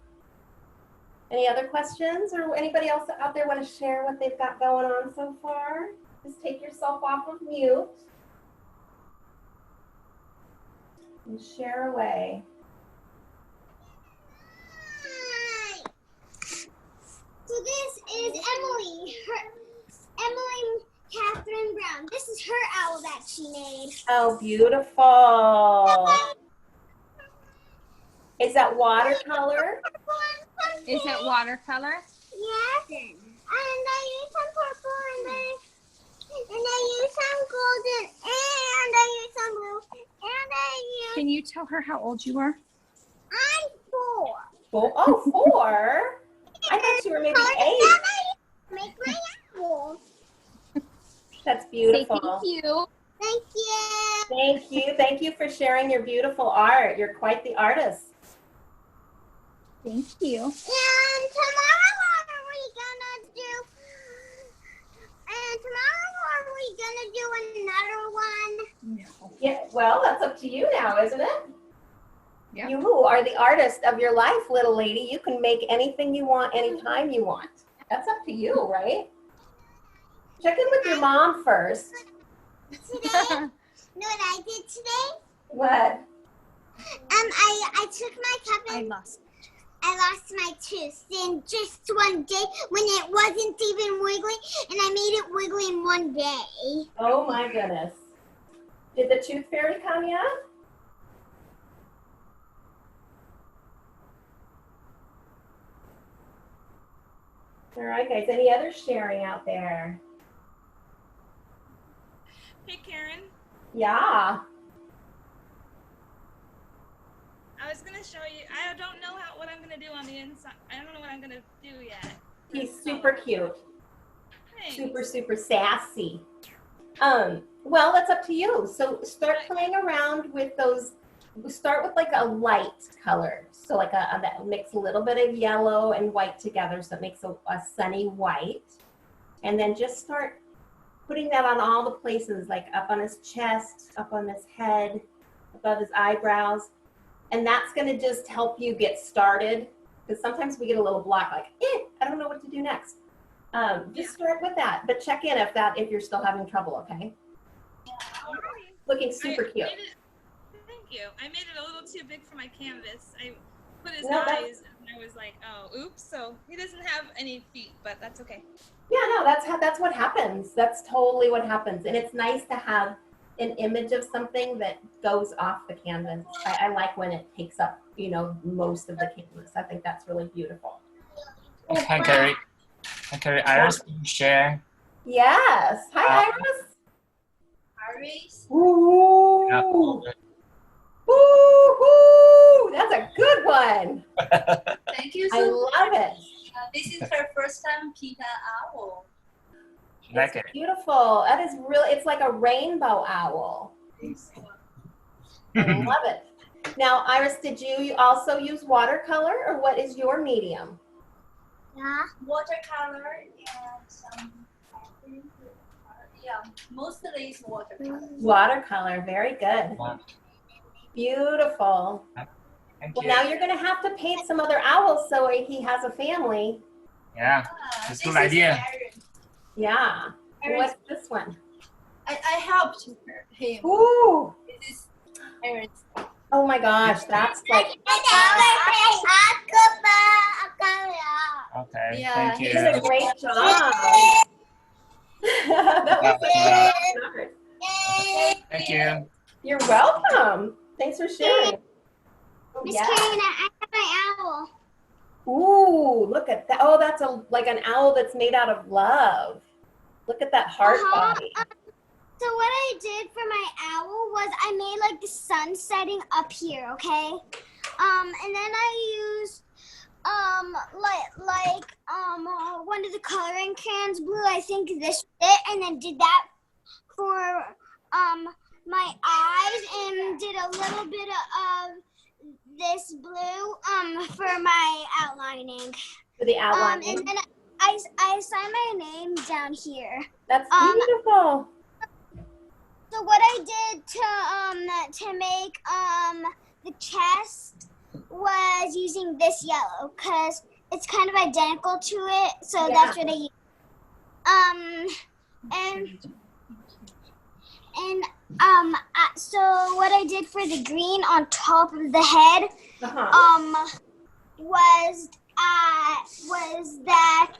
Any other questions or anybody else out there want to share what they've got going on so far? Just take yourself off of mute and share away. Hi. So this is Emily. Emily Catherine Brown. This is her owl that she made. Oh, beautiful. Is that watercolor? Is it watercolor? Yes. And I used some purple, and I used some golden, and I used some blue, and I used... Can you tell her how old you are? I'm 4. Oh, 4? I thought you were maybe 8. Make my owl. That's beautiful. Say thank you. Thank you. Thank you. Thank you for sharing your beautiful art. You're quite the artist. Thank you. And tomorrow are we gonna do another one? No. Yeah, well, that's up to you now, isn't it? Yeah. You are the artist of your life, little lady. You can make anything you want, anytime you want. That's up to you, right? Check in with your mom first. Today, know what I did today? What? I took my cup and I lost my tooth in just one day when it wasn't even wiggly, and I made it wiggly in one day. Oh my goodness. Did the tooth fairy come yet? All right, guys. Any other sharing out there? Hey, Karen. Yeah. I was going to show you. I don't know what I'm going to do on the inside. I don't know what I'm going to do yet. He's super cute. Thanks. Super sassy. Well, that's up to you. So start playing around with those. Start with like a light color. So like that mix a little bit of yellow and white together, so it makes a sunny white. And then just start putting that on all the places, like up on his chest, up on his head, above his eyebrows. And that's going to just help you get started, because sometimes we get a little block, like, I don't know what to do next. Just start with that, but check in if you're still having trouble, okay? Alright. Looking super cute. Thank you. I made it a little too big for my canvas. I put his No, that's- eyes, and I was like, oh, oops. So he doesn't have any feet, but that's okay. Yeah, no, that's what happens. That's totally what happens. And it's nice to have an image of something that goes off the canvas. I like when it takes up, you know, most of the canvas. I think that's really beautiful. Hi, Carrie. Hi, Carrie. Iris, can you share? Yes. Hi, Iris. Iris. Ooh. Yeah. Woo-hoo! That's a good one. Thank you I so much. love it. This is her first time Pika owl. You like it? Beautiful. That is really, it's like a rainbow owl. I love it. Now, Iris, did you also use watercolor, or what is your medium? Yeah. Watercolor and some. Yeah, mostly is watercolor. Watercolor. Very good. Wow. Beautiful. Thank Well, you. now you're going to have to paint some other owls so he has a family. Yeah, that's a good idea. Yeah. Iris. What's this one? I helped him. Ooh. This is Iris. Oh my gosh, that's like Okay, Yeah, thank you you. did a great job. That was like Thank you. You're welcome. Thanks for sharing. Oh, Miss yeah. Karen, I have my owl. Ooh, look at that. Oh, that's like an owl that's made out of love. Look at that heart body. So what I did for my owl was I made like the sun setting up here, okay? And then I used one of the coloring crayons blue. I think this fit, and then did that for my eyes, and did a little bit of this blue for my outlining. For the outlining. And then I signed my name down here. That's beautiful. So what I did to make the chest was using this yellow because it's kind of identical to it. So Yeah. that's what I used. So what I did for the green on top of the head was that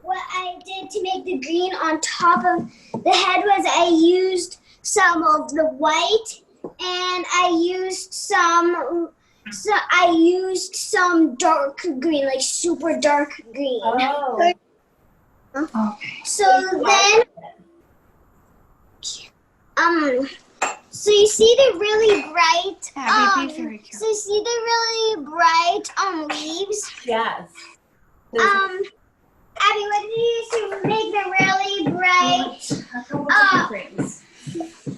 what I did to make the green on top of the head was I used some of the white, and I used some dark green, like super dark green. Oh. So then, so you see the really bright, so you see the really bright leaves? Yes. Abby, what did you use to make them really bright?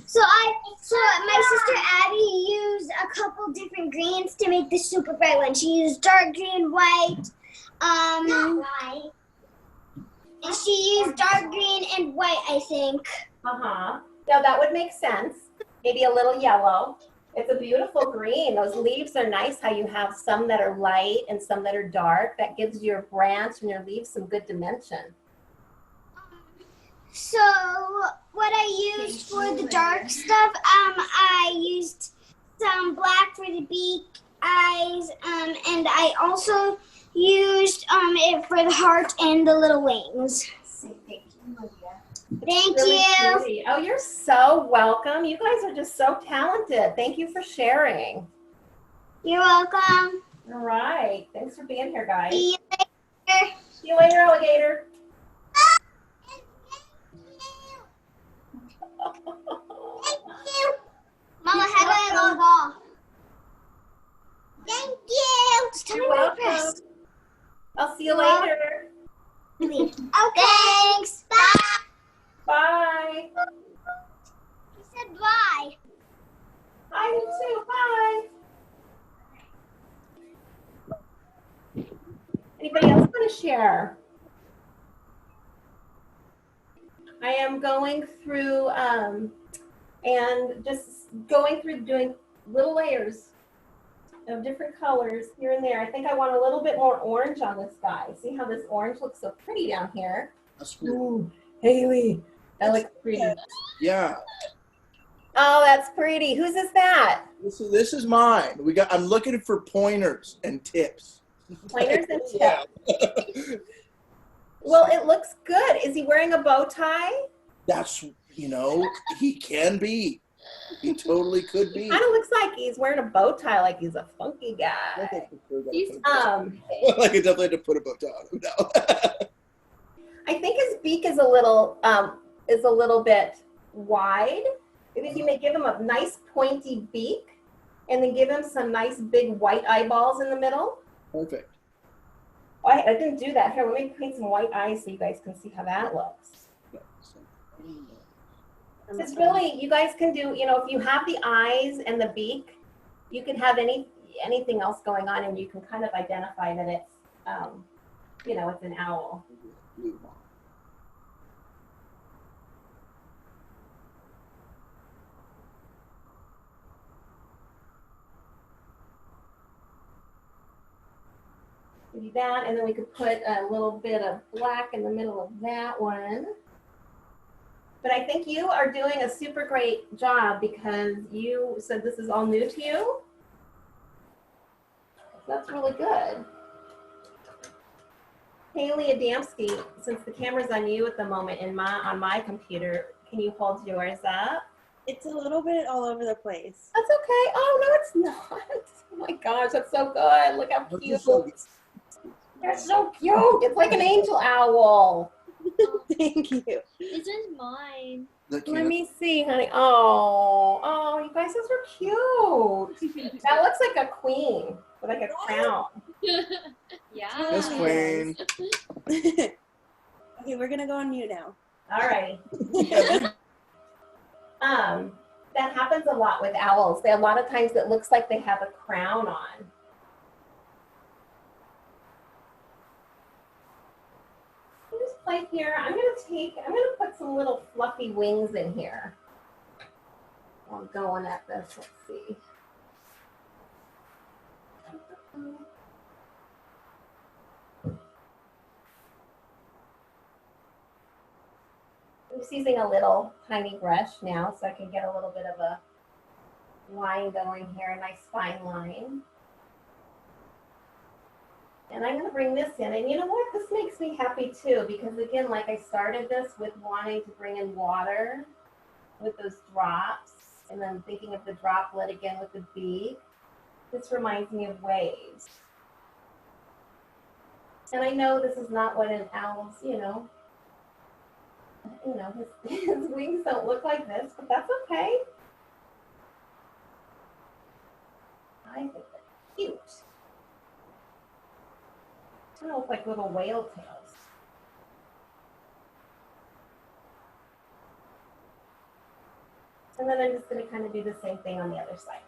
So my sister Abby used a couple different greens to make the super bright one. She used dark green, white, and she used dark green and white, I think. Now that would make sense. Maybe a little yellow. It's a beautiful green. Those leaves are nice how you have some that are light and some that are dark. That gives your branch and your leaves some good dimension. So what I used for the dark stuff, I used some black for the beak, eyes, and I also used it for the heart and the little wings. Thank Really you. pretty. Oh, you're so welcome. You guys are just so talented. Thank you for sharing. You're welcome. All right. Thanks for being here, guys. See you later. See you later, alligator. Mama, how do I log off? Thank you. Just tell me where to press. I'll see you later. Okay. Thanks. Bye. Bye. He said bye. I do too. Bye. Anybody else want to share? I am going through and just going through doing little layers of different colors here and there. I think I want a little bit more orange on this guy. See how this orange looks so pretty down here? That's cool. Ooh, Haley, That looks pretty. Yeah. Oh, that's pretty. Whose is that? This is mine. I'm looking for pointers and tips. Pointers and Yeah. tips. Well, it looks good. Is he wearing a bow tie? That's, he can be. He totally could be. Kind of looks like he's wearing a bow tie, like he's a funky guy. I could definitely have to put a bow tie on him now. I think his beak is a little bit wide. I think you may give him a nice pointy beak, and then give him some nice big white eyeballs in the middle. Perfect. Oh, I didn't do that. Here, let me paint some white eyes so you guys can see how that looks. It's really, you guys can do, if you have the eyes and the beak, you can have anything else going on, and you can kind of identify that it's, it's an owl. Do that, and then we could put a little bit of black in the middle of that one. But I think you are doing a super great job because you said this is all new to you. That's really good. Haley Adamski, since the camera's on you at the moment on my computer, can you hold yours up? It's a little bit all over the place. That's okay. Oh, no, it's not. Oh my gosh, that's so good. Look how cute. They're so cute. It's like an angel owl. Thank you. This is mine. Let me see, honey. Oh, you guys, those are cute. That looks like a queen with like a crown. Yeah. Yes, queen. Okay, we're gonna go on mute now. All right. That happens a lot with owls. A lot of times it looks like they have a crown on. Just play here. I'm gonna put some little fluffy wings in here. I'm going at this. Let's see. I'm just using a little tiny brush now so I can get a little bit of a line going here, a nice fine line. And I'm going to bring this in. And you know what? This makes me happy too, because again, like I started this with wanting to bring in water with those drops, and then thinking of the droplet again with the beak. This reminds me of waves. And I know this is not what an owl's, his wings don't look like this, but that's okay. I think they're cute. They look like little whale tails. And then I'm just going to kind of do the same thing on the other side.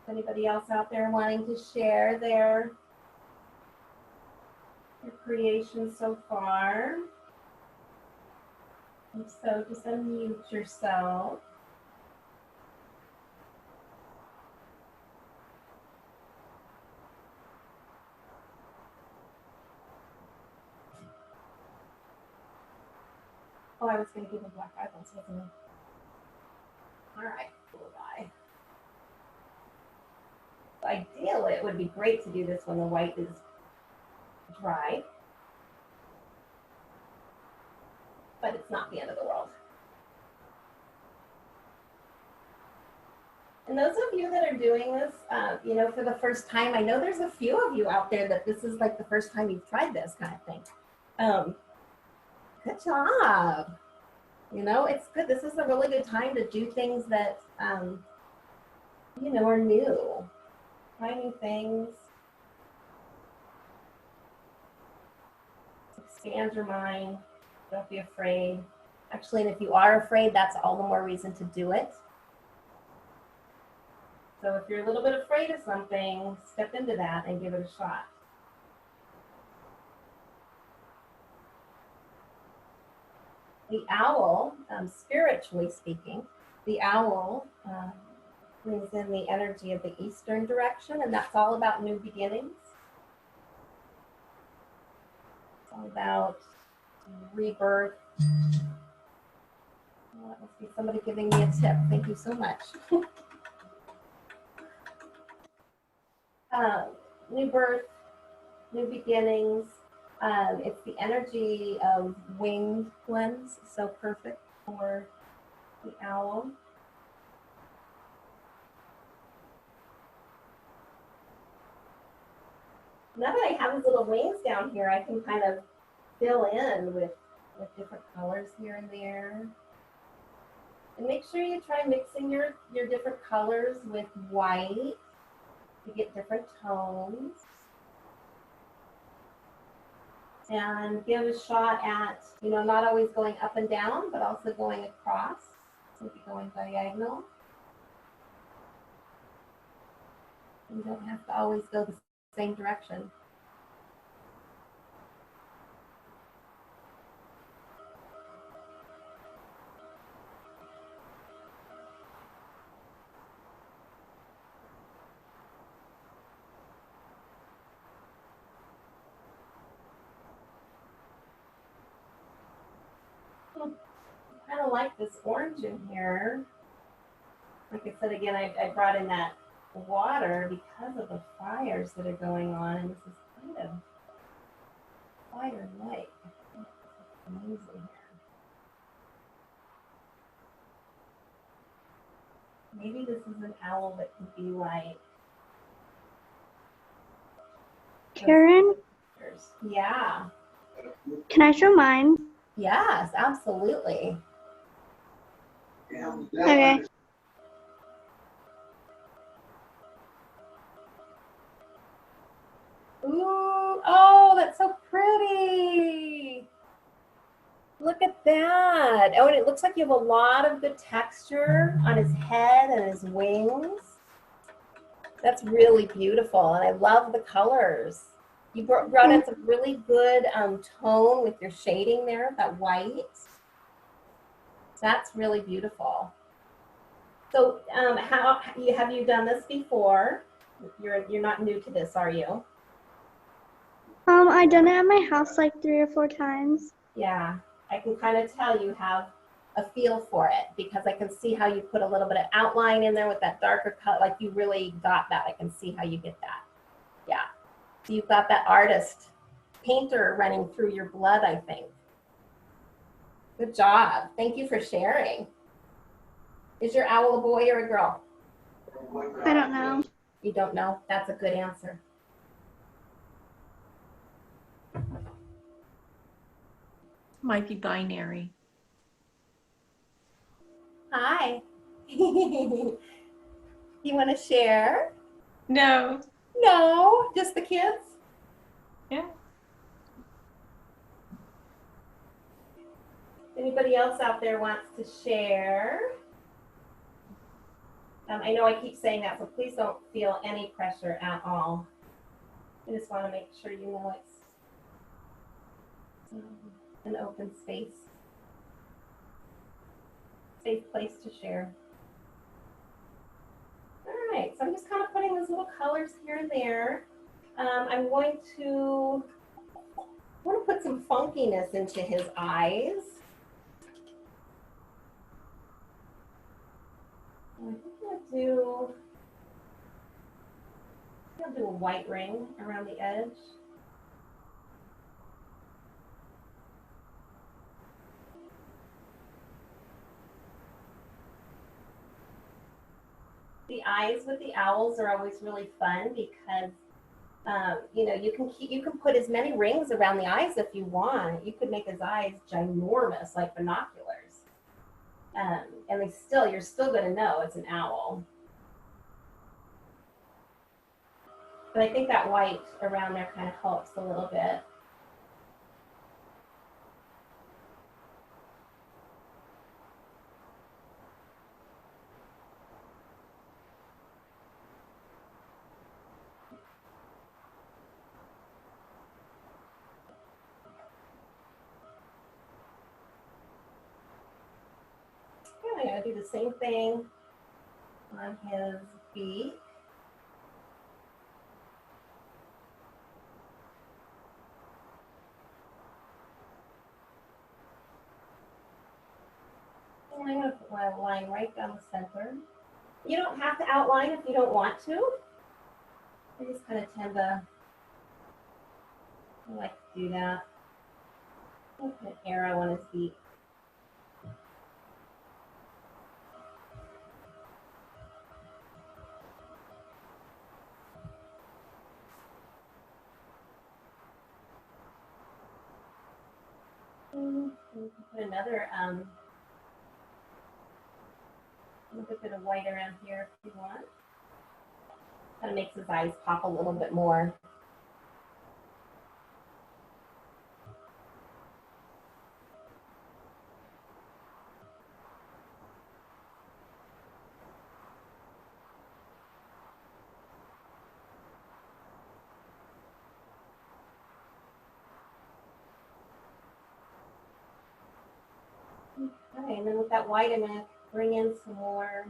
Anybody else out there wanting to share their creation so far? If so, just unmute yourself. Oh, I was going to give a black eyeballs, wasn't I? All right, cool guy. Ideally, it would be great to do this when the white is dry, but it's not the end of the world. And those of you that are doing this, for the first time, I know there's a few of you out there that this is like the first time you've tried this kind of thing. Good job. It's good. This is a really good time to do things that, are new. Try new things. Expand your mind. Don't be afraid. Actually, and if you are afraid, that's all the more reason to do it. So if you're a little bit afraid of something, step into that and give it a shot. the owl, spiritually speaking, the owl brings in the energy of the eastern direction, and that's all about new beginnings. It's all about rebirth. Oh, that must be somebody giving me a tip. Thank you so much. New birth, new beginnings. It's the energy of winged ones, so perfect for the owl. Now that I have these little wings down here, I can kind of fill in with different colors here and there. And make sure you try mixing your different colors with white to get different tones. And give a shot at, not always going up and down, but also going across, maybe going diagonal. You don't have to always go the same direction. I kind of like this orange in here. Like I said again, I brought in that water because of the fires that are going on, and this is kind of fire-like. Amazing here. Maybe this is an owl that could be like. Karen, Yeah. can I show mine? Yes, absolutely. Okay. Ooh, oh, that's so pretty. Look at that. Oh, and it looks like you have a lot of good texture on his head and his wings. That's really beautiful, and I love the colors. You brought in some really good tone with your shading there, that white. That's really beautiful. So have you done this before? You're not new to this, are you? I done it at my house like 3 or 4 times. Yeah, I can kind of tell you have a feel for it because I can see how you put a little bit of outline in there with that darker color. Like you really got that. I can see how you get that. Yeah. So you've got that artist, painter running through your blood, I think. Good job. Thank you for sharing. Is your owl a boy or a girl? I don't know. You don't know? That's a good answer. Might be binary. Hi. You want to share? No. No, just the kids? Yeah. Anybody else out there wants to share? I know I keep saying that, so please don't feel any pressure at all. I just want to make sure you know it's an open space, safe place to share. All right, so I'm just kind of putting those little colors here and there. I want to put some funkiness into his eyes. I think I'll do a white ring around the edge. The eyes with the owls are always really fun because you can put as many rings around the eyes if you want. You could make his eyes ginormous like binoculars. And you're still going to know it's an owl. But I think that white around there kind of helps a little bit. I'm gonna do the same thing on his beak. And I'm gonna put my line right down the center. You don't have to outline if you don't want to. I just kind of tend to like to do that. I'll put an arrow on his beak. And you can put another a little bit of white around here if you want. Kind of makes his eyes pop a little bit more. Okay, and then with that white, I'm going to bring in some more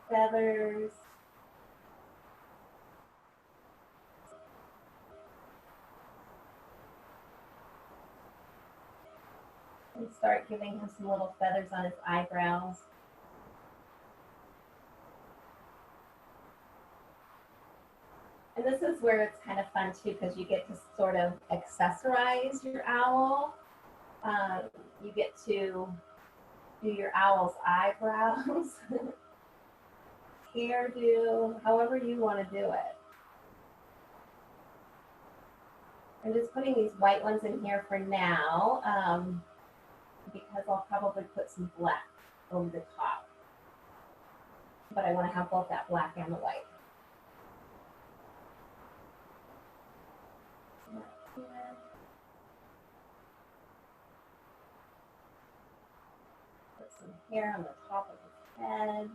feathers. And start giving him some little feathers on his eyebrows. And this is where it's kind of fun too, because you get to sort of accessorize your owl. You get to do your owl's eyebrows, hairdo, however you want to do it. I'm just putting these white ones in here for now, because I'll probably put some black over the top. But I want to have both that black and the white. Put some hair on the top of his head.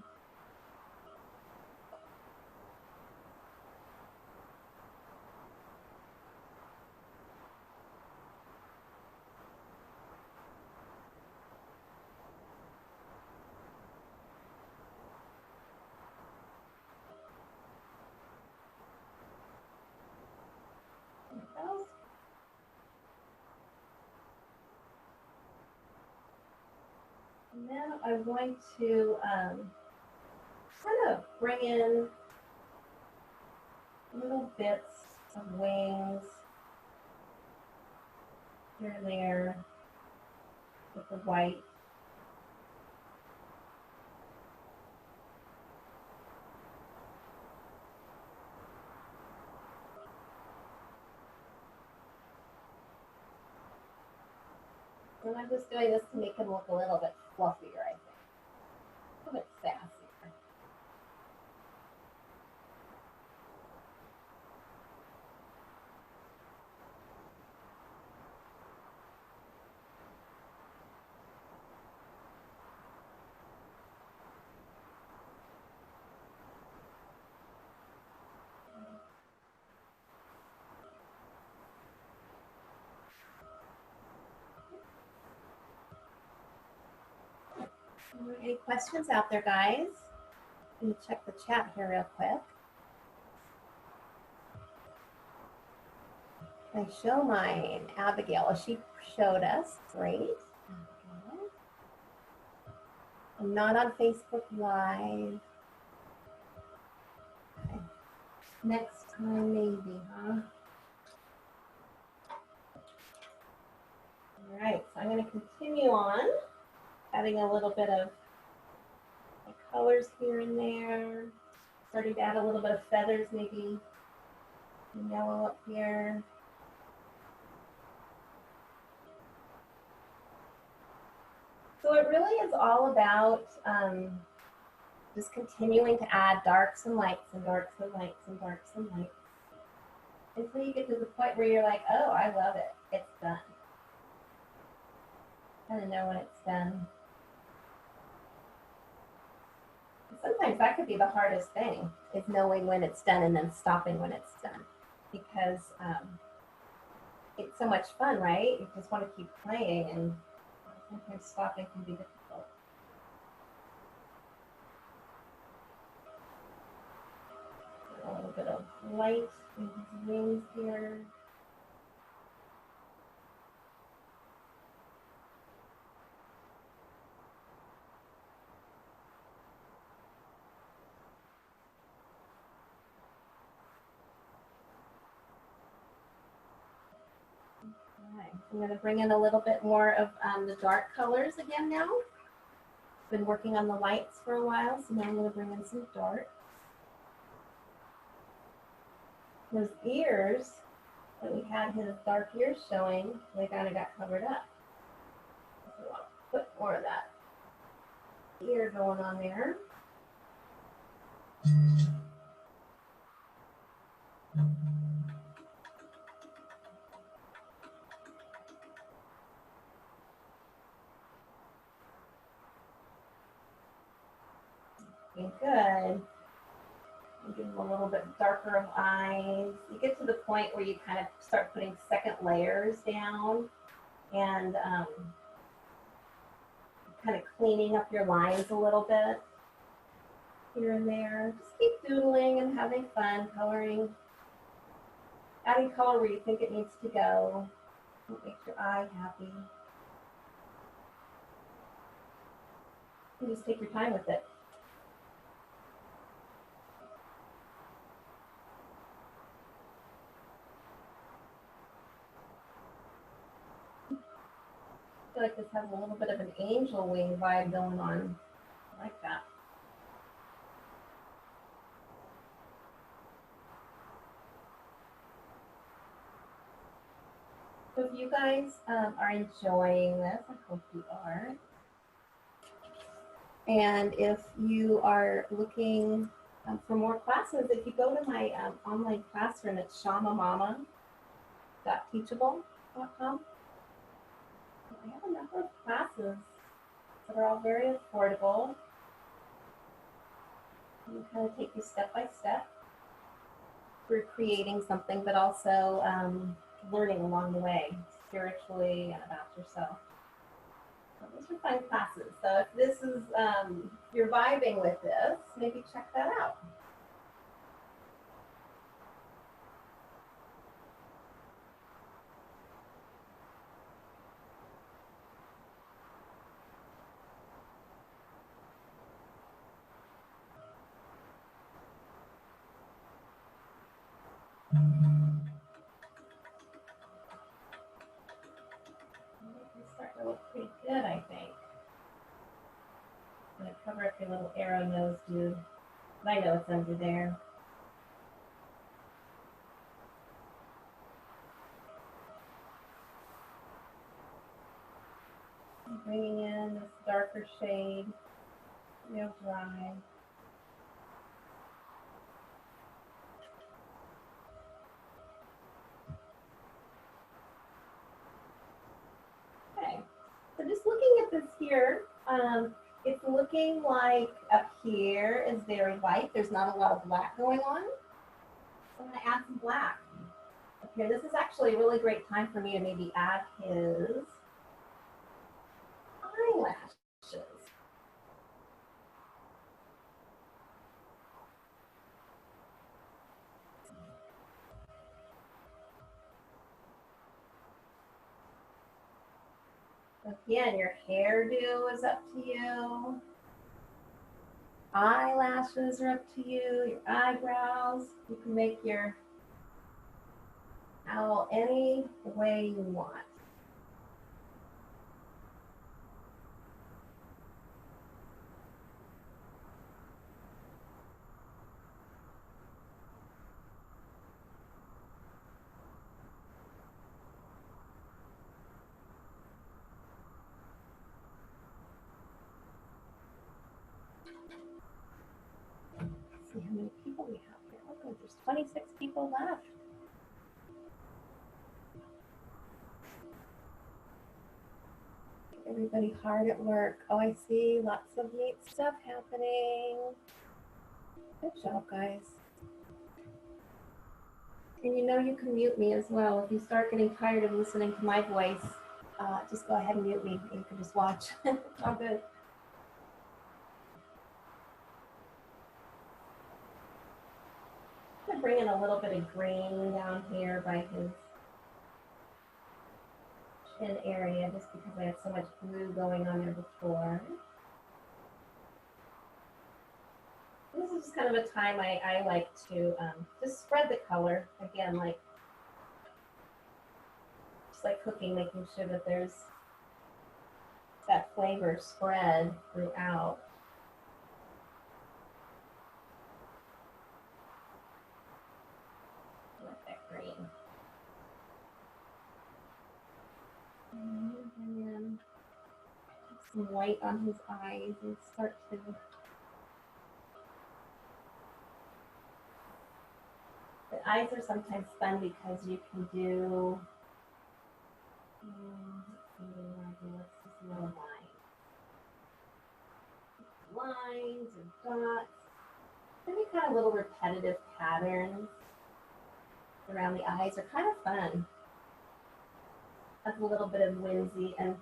And now I'm going to kind of bring in little bits of wings here and there with the white. And I'm just doing this to make him look a little bit fluffier, I think. A little bit sassier. Any questions out there, guys? Let me check the chat here real quick. I show mine, Abigail. She showed us. Great. Okay. I'm not on Facebook Live. Okay. Next time, maybe, huh? All right, so I'm going to continue on, adding a little bit of colors here and there. Starting to add a little bit of feathers, maybe yellow up here. So it really is all about just continuing to add darks and lights and darks and lights and darks and lights until you get to the point where you're like, oh, I love it. It's done. I don't know when it's done. Sometimes that could be the hardest thing, is knowing when it's done and then stopping when it's done. Because it's so much fun, right? You just want to keep playing, and sometimes stopping can be difficult. bit of light in his wings here. Okay. I'm going to bring in a little bit more of the dark colors again now. Been working on the lights for a while, so now I'm going to bring in some dark. His ears, when we had his dark ears showing, they kind of got covered up. So I'll put more of that ear going on there. Okay, good. Give him a little bit darker of eyes. You get to the point where you kind of start putting second layers down and kind of cleaning up your lines a little bit here and there. Just keep doodling and having fun, coloring. Adding color where you think it needs to go. What makes your eye happy. You just take your time with it. I feel like this has a little bit of an angel wing vibe going on. I like that. So if you guys are enjoying this, I hope you are. And if you are looking for more classes, if you go to my online classroom at ShamaMama.teachable.com, I have a number of classes that are all very affordable. You kind of take you step by step through creating something, but also learning along the way, spiritually and about yourself. So those are fun classes. So if this is, you're vibing with this, maybe check that out. It's starting to look pretty good, I think. I'm going to cover up your little arrow nose dude. But I know it's under there. I'm bringing in this darker shade, real dry. Okay, so just looking at this here, it's looking like up here is very light. There's not a lot of black going on. So I'm going to add some black up here. This is actually a really great time for me to maybe add his eyelashes. Again, your hairdo is up to you. Eyelashes are up to you. Your eyebrows. You can make your owl any way you want. See how many people we have here. Oh, there's 26 people left. Everybody hard at work. Oh, I see lots of neat stuff happening. Good job, guys. And you know you can mute me as well. If you start getting tired of listening to my voice, just go ahead and mute me. You can just watch. It's all good. bring in a little bit of green down here by his chin area just because I had so much blue going on there before. This is just kind of a time I like to just spread the color. Again, like just like cooking, making sure that there's that flavor spread throughout. I like that green. And then put some white on his eyes and start to the eyes are sometimes fun because you can do let's just do a lines or dots. Maybe kind of little repetitive patterns around the eyes are kind of fun. That's a little bit of whimsy, and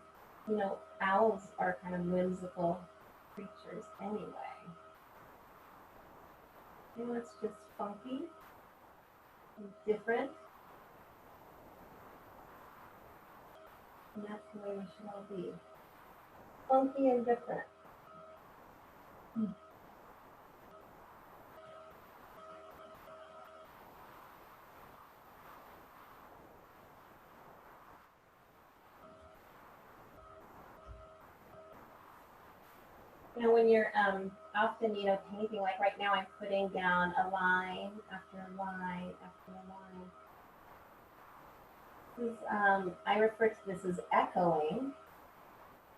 you know, owls are kind of whimsical creatures anyway. You know, it's just funky and different. And that's the way we should all be. Funky and different. You know, when you're often, you know, painting, like right now I'm putting down a line after a line after a line. This is, I refer to this as echoing.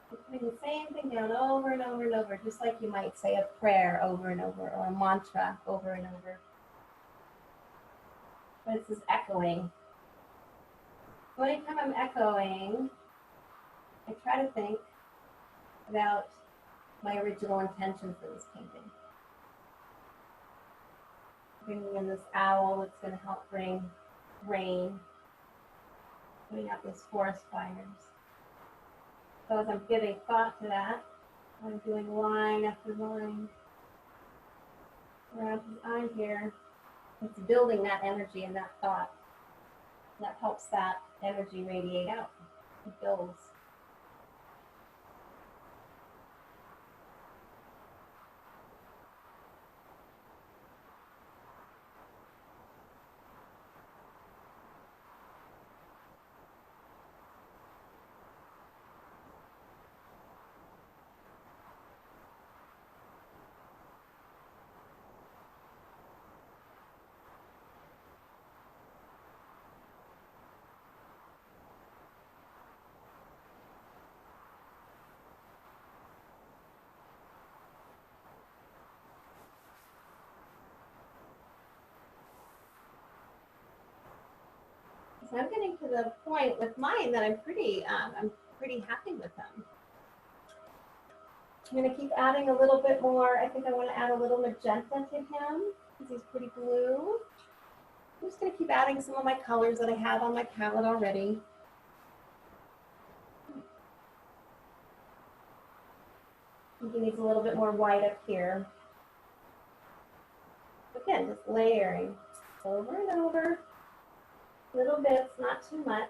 You're putting the same thing down over and over and over, just like you might say a prayer over and over or a mantra over and over. But it's this echoing. So anytime I'm echoing, I try to think about my original intention for this painting. Bringing in this owl that's going to help bring rain, putting out those forest fires. So as I'm giving thought to that, I'm doing line after line around his eye here. It's building that energy and that thought. That helps that energy radiate out. It builds. So I'm getting to the point with mine that I'm pretty happy with them. I'm going to keep adding a little bit more. I think I want to add a little magenta to him because he's pretty blue. I'm just going to keep adding some of my colors that I have on my palette already. I think he needs a little bit more white up here. Again, just layering over and over. Little bits, not too much.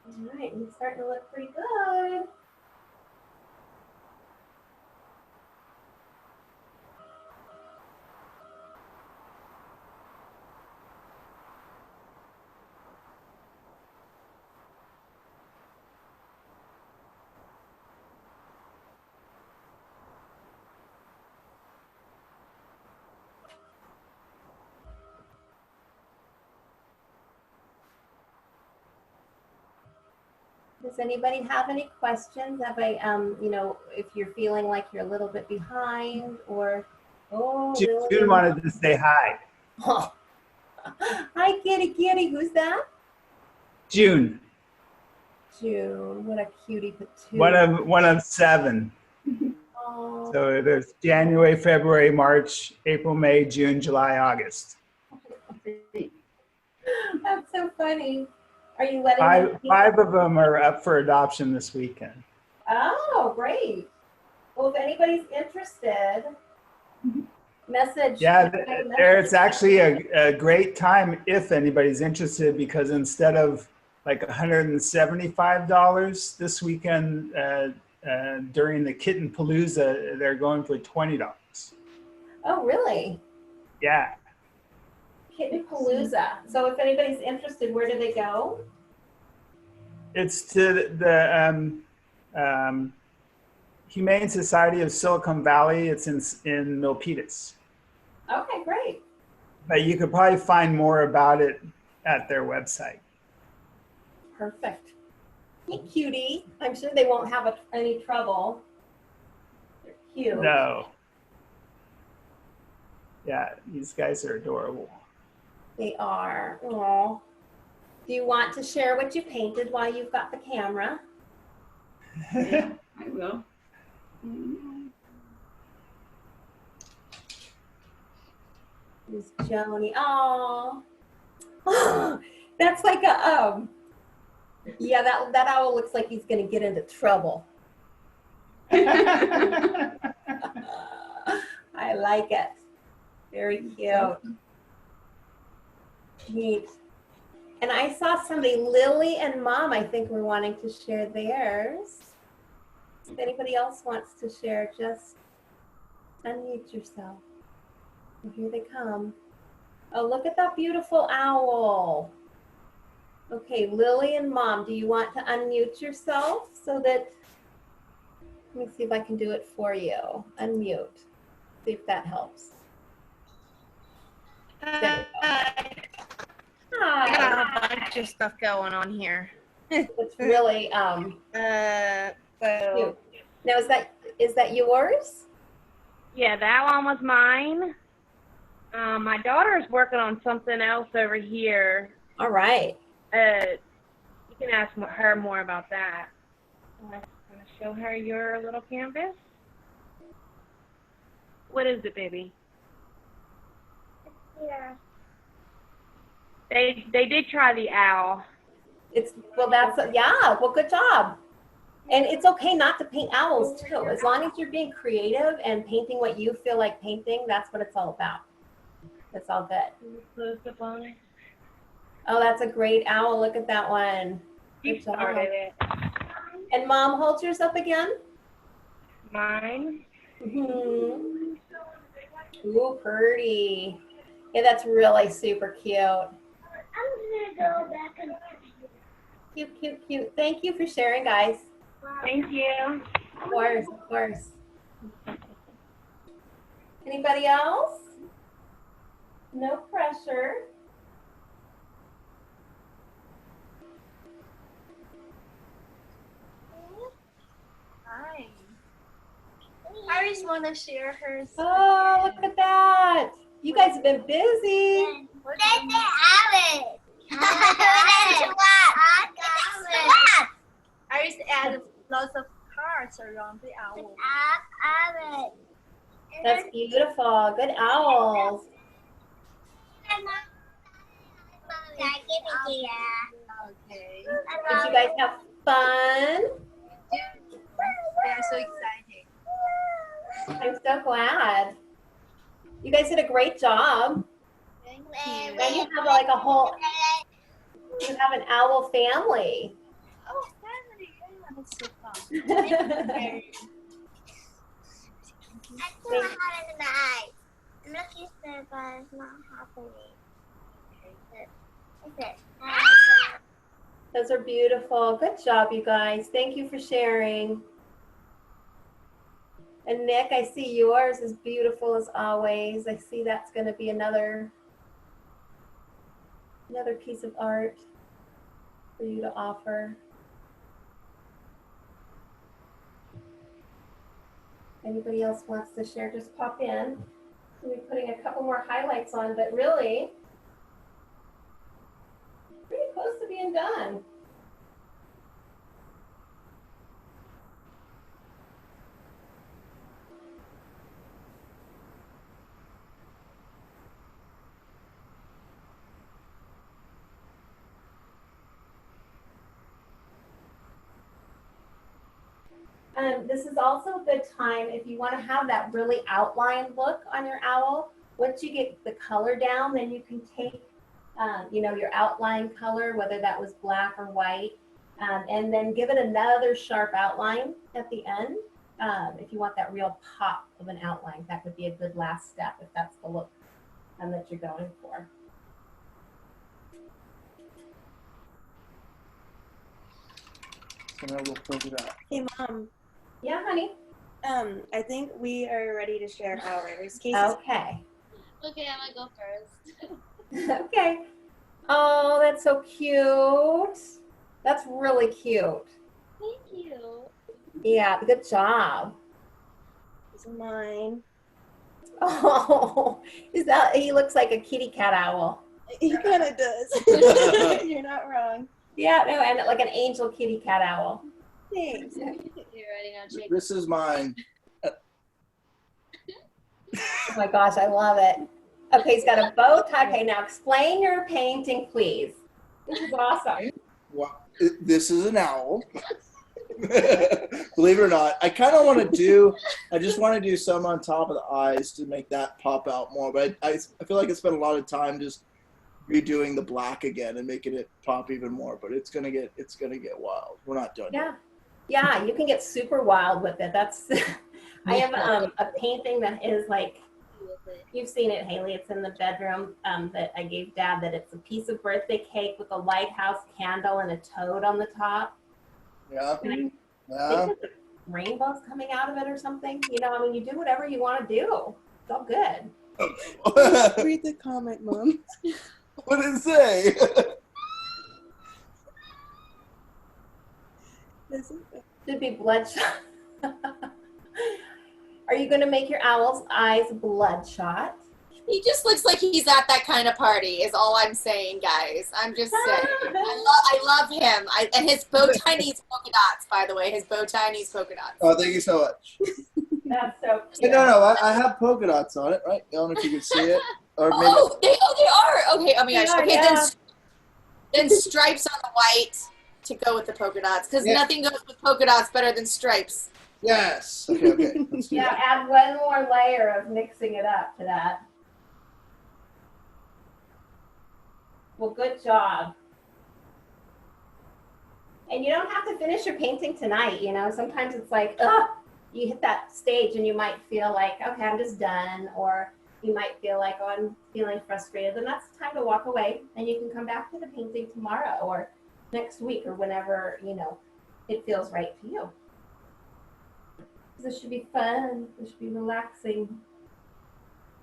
All right, and it's starting to look pretty good. Does anybody have any questions? Have I, you know, if you're feeling like you're a little bit behind or, oh, June Lily. wanted to say hi. Oh. Hi, kitty, kitty. Who's that? June, June. What a cutie patootie. one of 7. Oh. So there's January, February, March, April, May, June, July, August. That's so funny. Are you letting them? Five of them are up for adoption this weekend. Oh, great. Well, if anybody's interested, message. Yeah, it's actually a great time if anybody's interested, because instead of like $175 this weekend during the Kitten Palooza, they're going for $20. Oh, really? Yeah. Kitten Palooza. So if anybody's interested, where do they go? It's to the Humane Society of Silicon Valley. It's in Milpitas. Okay, great. But you could probably find more about it at their website. Perfect. Hey, cutie. I'm sure they won't have any trouble. They're cute. No. Yeah, these guys are adorable. They are. Aww. Do you want to share what you painted while you've got the camera? I will. There's Joni. Oh, that's like a yeah. That owl looks like he's gonna get into trouble. I like it. Very cute. Neat. And I saw somebody, Lily and Mom, I think were wanting to share theirs. If anybody else wants to share, just unmute yourself. And here they come. Oh, look at that beautiful owl. Okay, Lily and Mom, do you want to unmute yourself so that, let me see if I can do it for you. Unmute. See if that helps. There we go. I got Hi. a bunch of stuff going on here. It's really cute. Now is that yours? Yeah, that one was mine. My daughter's working on something else over here. All right. You can ask her more about that. I'm gonna show her your little canvas. What is it, baby? Yeah. They did try the owl. Well, good job. And it's okay not to paint owls too. As long as you're being creative and painting what you feel like painting, that's what it's all about. It's all good. Close up on it. Oh, that's a great owl. Look at that one. You started it. And Mom, hold yours up again. Mine. Mm-hmm. Ooh, pretty. Yeah, that's really super cute. I'm gonna go back and Cute, cute, cute. Thank you for sharing, guys. Thank you. Of course, of course. Anybody else? No pressure. Hi. Iris want to share hers. Oh, look at that. You guys have been busy. Iris added lots of cards around the owl. That's beautiful. Good owls. Okay. Did you guys have fun? They are so excited. I'm so glad. You guys did a great job. Thank Now you have like a whole, you have an owl family. Oh, family. Yeah, that's so fun. I still have it in the eye. I'm looking for it, but it's not happening. Those are beautiful. Good job, you guys. Thank you for sharing. And Nick, I see yours is beautiful as always. I see that's going to be another piece of art for you to offer. Anybody else wants to share, just pop in. We'll be putting a couple more highlights on, but really, pretty close to being done. This is also a good time if you want to have that really outlined look on your owl. Once you get the color down, then you can take, you know, your outline color, whether that was black or white, and then give it another sharp outline at the end. If you want that real pop of an outline, that would be a good last step if that's the look that you're going for. And I will close it out. Hey, Mom. Yeah, honey. I think we are ready to share ours. Casey's Okay. Okay, I'm gonna go first. Okay. Oh, that's so cute. That's really cute. Thank you. Yeah, good job. These are mine. Oh, is that, he looks like a kitty cat owl. He kind of does. You're not wrong. Yeah, no, and like an angel kitty cat owl. Thanks. You're ready now, Jake. This is mine. Oh my gosh, I love it. Okay, he's got a bow tie. Okay, now explain your painting, please. This is awesome. Well, this is an owl. Believe it or not, I kind of want to do, I just want to do some on top of the eyes to make that pop out more. But I feel like I spent a lot of time just redoing the black again and making it pop even more. But it's gonna get wild. We're not done yet. Yeah, you can get super wild with it. That's, I have a painting that is like, you've seen it, Haley. It's in the bedroom that I gave Dad. That it's a piece of birthday cake with a lighthouse candle and a toad on the top. Yeah. And I think Yeah. that the rainbow's coming out of it or something. You know, I mean, you do whatever you want to do. It's all good. Read the comment, Mom. What did it say? Should be bloodshot. Are you going to make your owl's eyes bloodshot? He just looks like he's at that kind of party is all I'm saying, guys. I'm just saying. I love him. And his bow tie needs polka dots, by the way. His bow tie needs polka dots. Oh, thank you so much. That's so Hey, cute. no, I have polka dots on it, right? I don't know if you can see it. Or maybe They are. Okay, oh my gosh. They are, Okay, yeah. then stripes on the white to go with the polka dots. Because nothing goes with polka dots better than stripes. yes. Okay. Let's do Yeah, that. add one more layer of mixing it up to that. Well, good job. And you don't have to finish your painting tonight, you know. Sometimes it's like, oh, you hit that stage and you might feel like, okay, I'm just done. Or you might feel like, oh, I'm feeling frustrated. Then that's time to walk away and you can come back to the painting tomorrow or next week or whenever, you know, it feels right to you. This should be fun. This should be relaxing.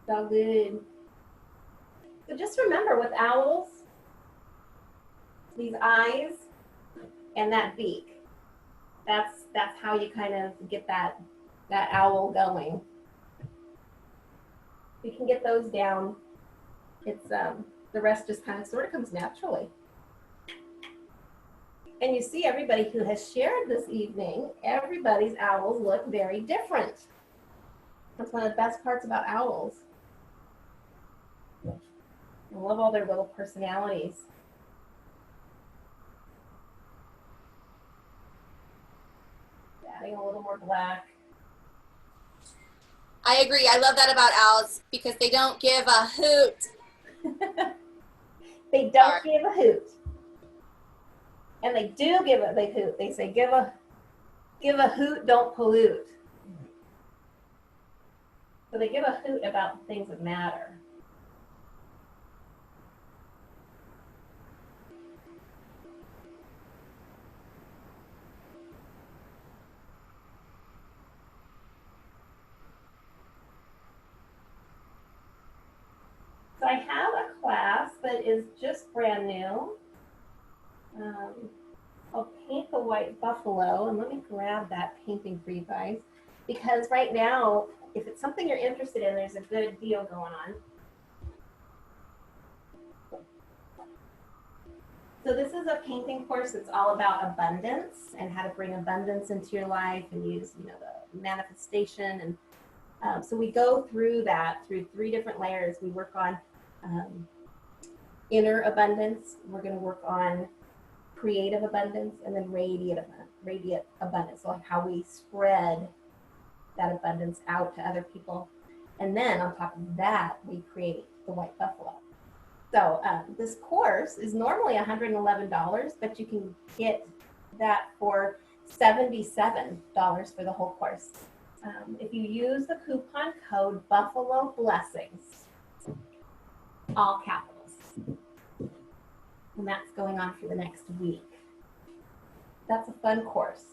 It's all good. So just remember with owls, these eyes and that beak, that's how you kind of get that owl going. We can get those down. It's the rest just kind of sort of comes naturally. And you see everybody who has shared this evening, everybody's owls look very different. That's one of the best parts about owls. I love all their little personalities. Adding a little more black. I agree. I love that about owls because they don't give a hoot. They don't give a hoot. And they do give a hoot. They say give a hoot, don't pollute. So they give a hoot about things that matter. So I have a class that is just brand new. I'll paint the white buffalo, and let me grab that painting for you guys. because right now, if it's something you're interested in, there's a good deal going on. So this is a painting course that's all about abundance and how to bring abundance into your life and use, you know, the manifestation. And so we go through that through 3 different layers. We work on inner abundance. We're going to work on creative abundance, and then radiant abundance. So like how we spread that abundance out to other people. And then on top of that, we create the white buffalo. So this course is normally $111, but you can get that for $77 for the whole course. If you use the coupon code Buffalo Blessings, all capitals, and that's going on for the next week. That's a fun course.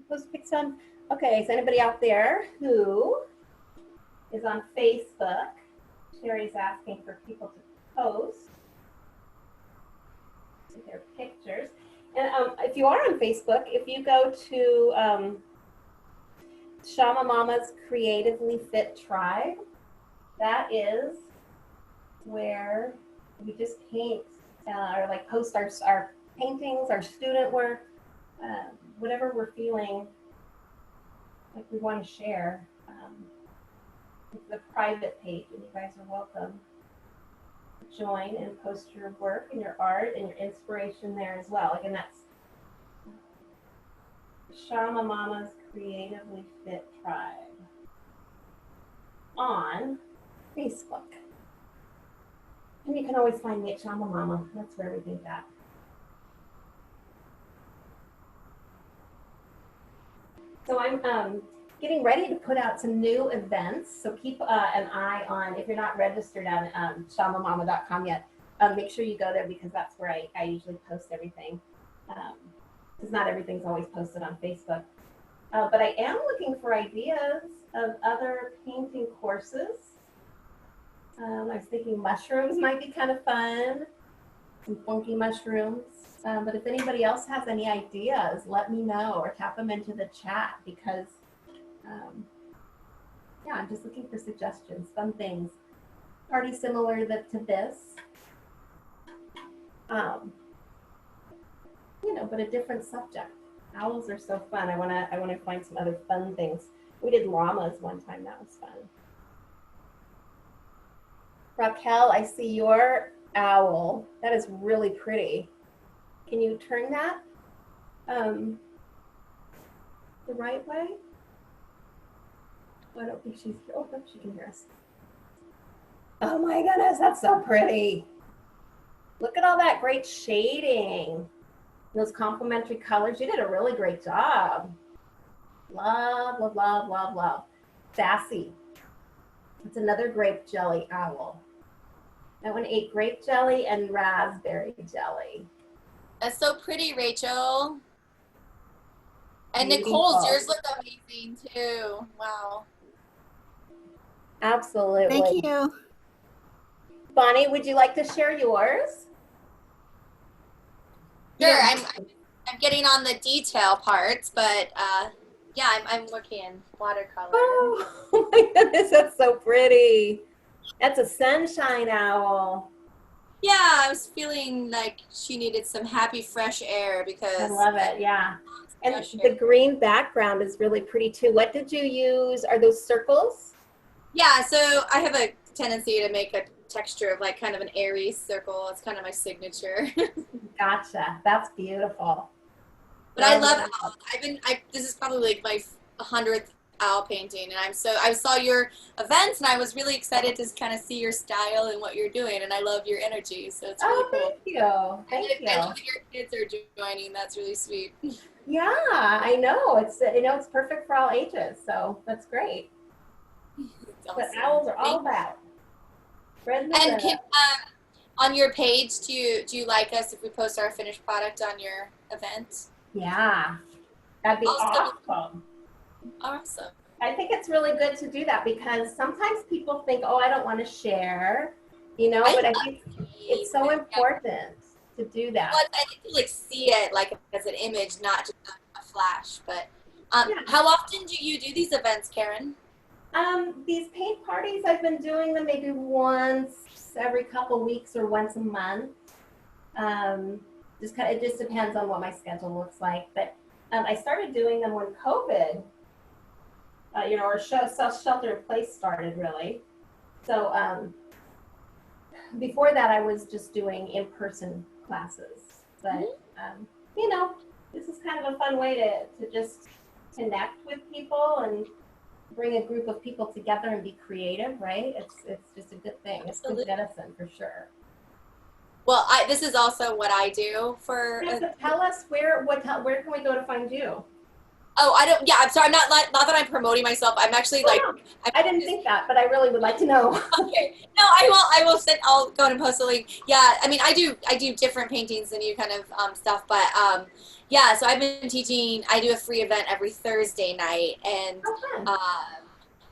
Post pics on. Okay, is anybody out there who is on Facebook? Sherry's asking for people to post their pictures. And if you are on Facebook, if you go to ShamaMama's Creatively Fit Tribe, that is where we just paint or like post our paintings, our student work, whatever we're feeling like we want to share. It's a private page, and you guys are welcome to join and post your work and your art and your inspiration there as well. Again, that's ShamaMama's Creatively Fit Tribe on Facebook. And you can always find me at ShamaMama. That's where we do that. So I'm getting ready to put out some new events. So keep an eye on, if you're not registered on ShamaMama.com yet, make sure you go there, because that's where I usually post everything. Because not everything's always posted on Facebook. But I am looking for ideas of other painting courses. I was thinking mushrooms might be kind of fun, some funky mushrooms. But if anybody else has any ideas, let me know or tap them into the chat, because yeah, I'm just looking for suggestions, fun things, pretty similar to this, you know, but a different subject. Owls are so fun. I wanna find some other fun things. We did llamas one time. That was fun. Raquel, I see your owl. That is really pretty. Can you turn that the right way? I don't think she's, oh, no, she can hear us. Oh my goodness, that's so pretty. Look at all that great shading. Those complementary colors. You did a really great job. Love, love, love, love, love. Sassy. It's another grape jelly owl. That one ate grape jelly and raspberry jelly. That's so pretty, Rachel. And Beautiful. Nicole's, yours look amazing too. Wow. Absolutely. Thank you. Bonnie, would you like to share yours? Sure, I'm getting on the detail parts, but yeah, I'm working watercolor. Oh my goodness, that's so pretty. That's a sunshine owl. Yeah, I was feeling like she needed some happy, fresh air because I love it, yeah. And the green background is really pretty too. What did you use? Are those circles? Yeah, so I have a tendency to make a texture of like kind of an airy circle. It's kind of my signature. Gotcha. That's beautiful. But I love owls. This is probably like my 100th owl painting, and I saw your events, and I was really excited to kind of see your style and what you're doing, and I love your energy, so it's really cool. Thank you. Thank you. I love that your kids are joining. That's really sweet. Yeah, I know. It's perfect for all ages, so that's great. That's what owls are all about. And On your page, do you like us if we post our finished product on your event? Yeah, that'd be awesome. Awesome. I think it's really good to do that because sometimes people think, oh, I don't want to share, you know, but I think it's so important to do that. Well, I think to like see it like as an image, not just a flash. But how often do you do these events, Karen? These paint parties, I've been doing them maybe once every couple weeks or once a month. It just depends on what my schedule looks like. But I started doing them when COVID, or shelter in place started really. So before that, I was just doing in-person classes. But this is kind of a fun way to just connect with people and bring a group of people together and be creative, right? It's just a good thing. It's good medicine for sure. Well, this is also what I do for. Yeah, so tell us where can we go to find you? Oh, I don't. Yeah, I'm sorry. I'm not that I'm promoting myself. I'm actually I didn't think that, but I really would like to know. Okay. No, I will send. I'll go and post a link. Yeah, I mean, I do different paintings than you kind of stuff, but yeah. So I've been teaching. I do a free event every Thursday night, and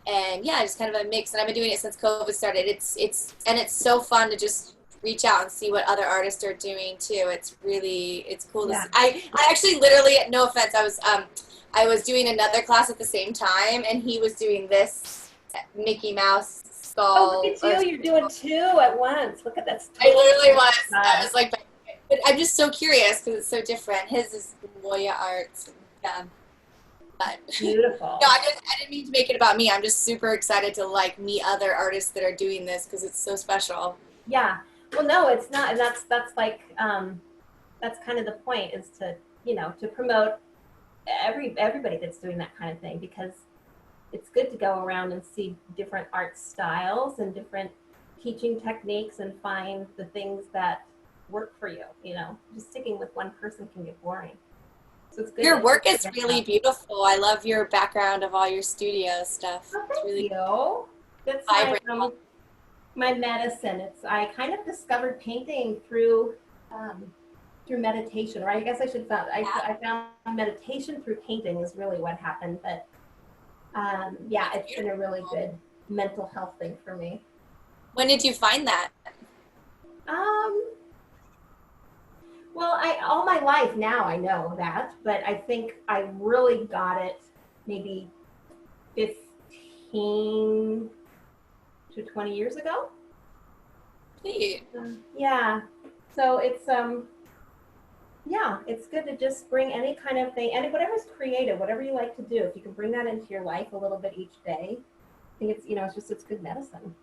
and yeah, just kind of a mix. And I've been doing it since COVID started. It's so fun to just reach out and see what other artists are doing too. It's cool to see. I actually literally, no offense, I was doing another class at the same time, and he was doing this Mickey Mouse skull. Oh, look at you! You're doing two at once. Look at that. I literally was. I was like, but I'm just so curious because it's so different. His is Moya Arts. Yeah. But, beautiful. No, I didn't mean to make it about me. I'm just super excited to like meet other artists that are doing this because it's so special. Yeah. Well, no, it's not, and that's like that's kind of the point, is to to promote everybody that's doing that kind of thing, because it's good to go around and see different art styles and different teaching techniques and find the things that work for you. Just sticking with one person can get boring. So it's good. Your work is really beautiful. I love your background of all your studio stuff. Oh, thank it's really you. That's my medicine. I kind of discovered painting through meditation, right? I guess I should found. I found meditation through painting is really what happened. But yeah, it's been a really good mental health thing for me. When did you find that? Well, all my life now I know that, but I think I really got it maybe 15 to 20 years ago. Yeah. So it's it's good to just bring any kind of thing, and whatever's creative, whatever you like to do, if you can bring that into your life a little bit each day, I think it's good medicine.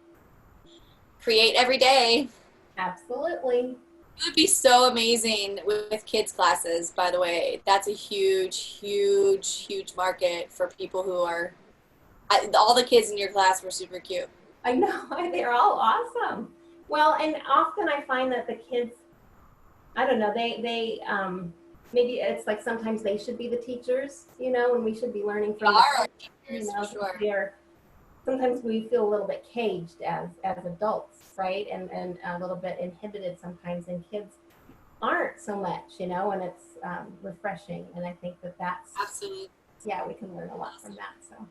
Create every day. Absolutely. It would be so amazing with kids classes, by the way. That's a huge, huge, huge market for people who are, all the kids in your class were super cute. I know, they're all awesome. Well, and often I find that the kids, I don't know, they maybe it's like sometimes they should be the teachers, and we should be learning from them. Sure. Sometimes we feel a little bit caged as adults, right? And a little bit inhibited sometimes, and kids aren't so much, and it's refreshing. And I think that's absolutely, yeah, we can learn a lot from that. So.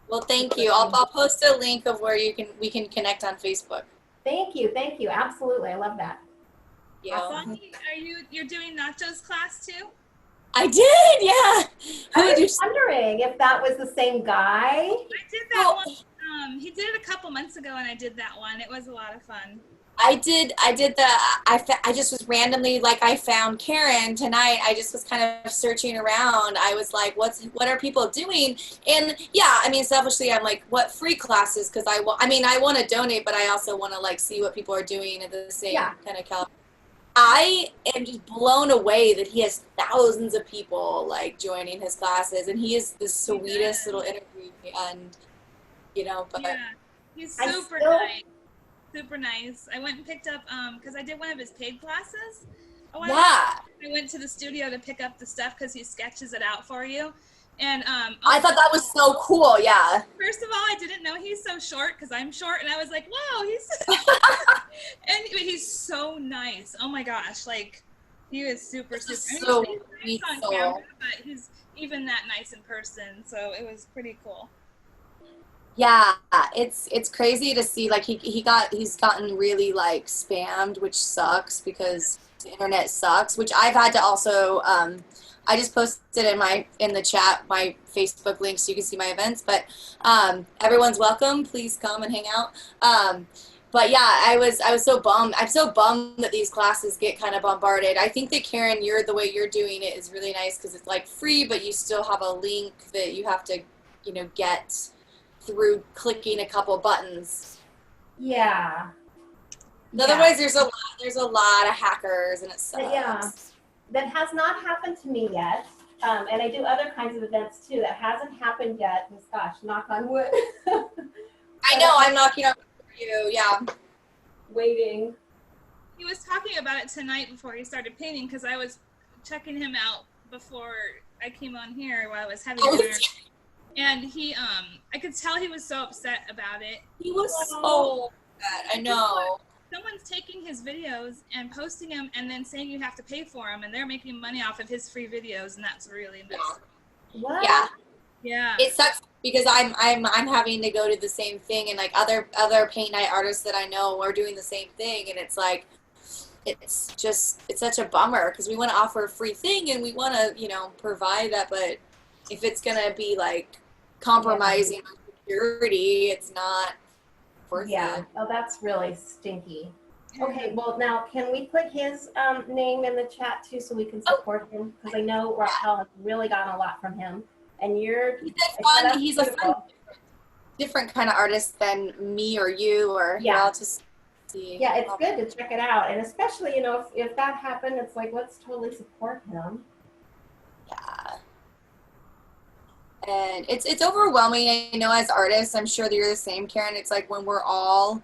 Well, thank you. I'll post a link of where we can connect on Facebook. Thank you. Absolutely, I love that. Yeah. Bonnie, you're doing Nacho's class too? I did, yeah. I was wondering if that was the same guy. I did that one. He did it a couple months ago, and I did that one. It was a lot of fun. I just was randomly, like, I found Karen tonight. I just was kind of searching around. I was like, what are people doing? And yeah, I mean, selfishly, I'm like, what free classes? Because I want to donate, but I also want to like see what people are doing at the same kind of caliber. I am just blown away that he has thousands of people like joining his classes, and he is the sweetest little interview, and but yeah, he's super nice. Super nice. I went and picked up because I did one of his paid classes. I went to the studio to pick up the stuff because he sketches it out for you. And I thought that was so cool. Yeah. First of all, I didn't know he's so short because I'm short, and I was like, "Wow, he's," and he's nice. Oh my gosh, like he was super. So He's sweet nice on soul. camera, but he's even that nice in person. So it was pretty cool. Yeah, it's crazy to see. Like he's gotten really like spammed, which sucks because the internet sucks. Which I've had to also. I just posted in the chat my Facebook link so you can see my events. But everyone's welcome. Please come and hang out. But yeah, I was so bummed. I'm so bummed that these classes get kind of bombarded. I think that Karen, the way you're doing it is really nice because it's like free, but you still have a link that you have to, get through clicking a couple buttons. Yeah. Otherwise, there's a lot of hackers, and it sucks. Yeah. That has not happened to me yet. And I do other kinds of events too. That hasn't happened yet. Gosh, knock on wood. I know, I'm knocking on wood for you, yeah. Waiting. He was talking about it tonight before he started painting because I was checking him out before I came on here while I was having dinner. And he, I could tell he was so upset about it. He was so upset, I know. Someone's taking his videos and posting them and then saying you have to pay for them, and they're making money off of his free videos, and that's really messed up. What? Yeah. Yeah. It sucks because I'm having to go to the same thing, and like other paint night artists that I know are doing the same thing, and it's like it's such a bummer because we want to offer a free thing and we want to provide that, but if it's gonna be like compromising our security, it's not worth it. Oh, that's really stinky. Okay, well now can we put his name in the chat too so we can support him? Because I know Raquel has really gotten a lot from him. And he's a fun, different kind of artist than me or you or I'll just see. Yeah, it's good to check it out. And especially, if that happened, it's like let's totally support him. Yeah. And it's overwhelming. I know as artists, I'm sure that you're the same, Karen. It's like when we're all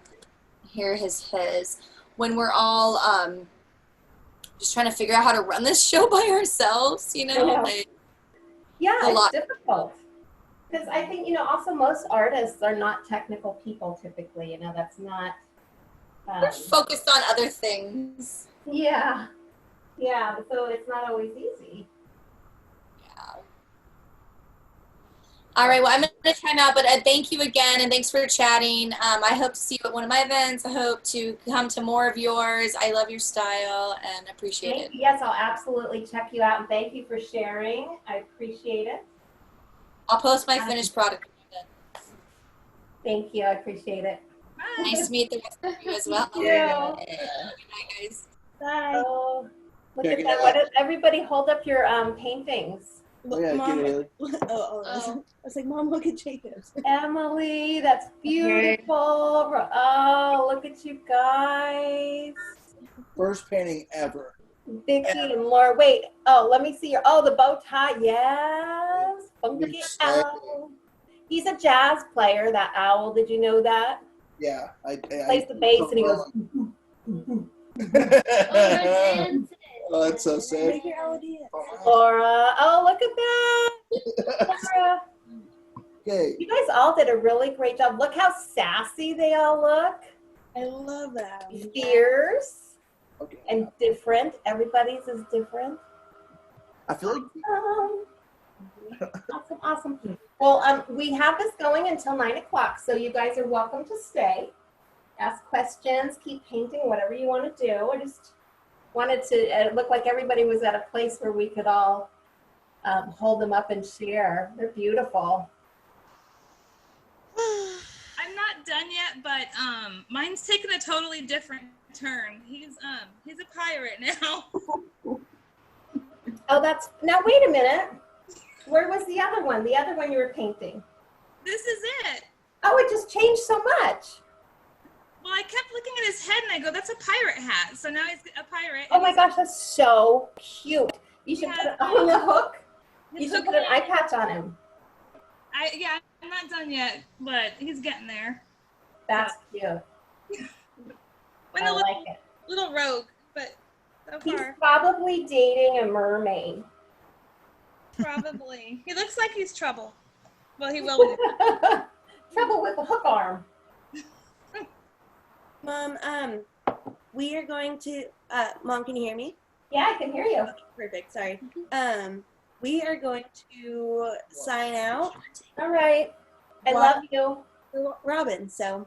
when we're all just trying to figure out how to run this show by ourselves, like it's difficult. Because I think, also most artists are not technical people typically, that's not they're focused on other things. Yeah. Yeah, so it's not always easy. All right, well, I'm going to time out, but thank you again, and thanks for chatting. I hope to see you at one of my events. I hope to come to more of yours. I love your style and appreciate it. Yes, I'll absolutely check you out, and thank you for sharing. I appreciate it. I'll post my finished product. Thank you. I appreciate it. Bye. Nice to meet the rest of you as well. Thank you. Good night, guys. Bye. Oh, look at that. What did everybody hold up your paintings? Mom, I was like, Mom, look at Jacob's. Emily, that's beautiful. Oh, look at you guys. First painting ever. Vicky and Laura. Wait. Oh, let me see your. Oh, the bow tie. Yes. Funky owl. He's a jazz player. That owl. Did you know that? Yeah. He plays the bass and he goes. Oh, that's so sad. Make your owl dance. Laura. Oh, look at that. Laura. Okay. You guys all did a really great job. Look how sassy they all look. I love that. Fierce and different. Everybody's is different. I feel like Awesome. Well, we have this going until 9 o'clock, so you guys are welcome to stay. Ask questions, keep painting, whatever you want to do. I just wanted to it looked like everybody was at a place where we could all hold them up and share. They're beautiful. I'm not done yet, but mine's taken a totally different turn. He's a pirate now. Oh, now wait a minute. Where was the other one? The other one you were painting. This is it. Oh, it just changed so much. Well, I kept looking at his head and I go, that's a pirate hat. So now he's a pirate. Oh my gosh, that's so cute. You should put it on the hook. You should put an eye patch on him. I'm not done yet, but he's getting there. That's cute. I like it. Little rogue, but so He's far. probably dating a mermaid. Probably. He looks like he's trouble. Well, he will be. Trouble with the hook arm. Mom, we are going to, Mom, can you hear me? Yeah, I can hear you. Okay, perfect, sorry. We are going to sign out. All right. I love you. Robin, so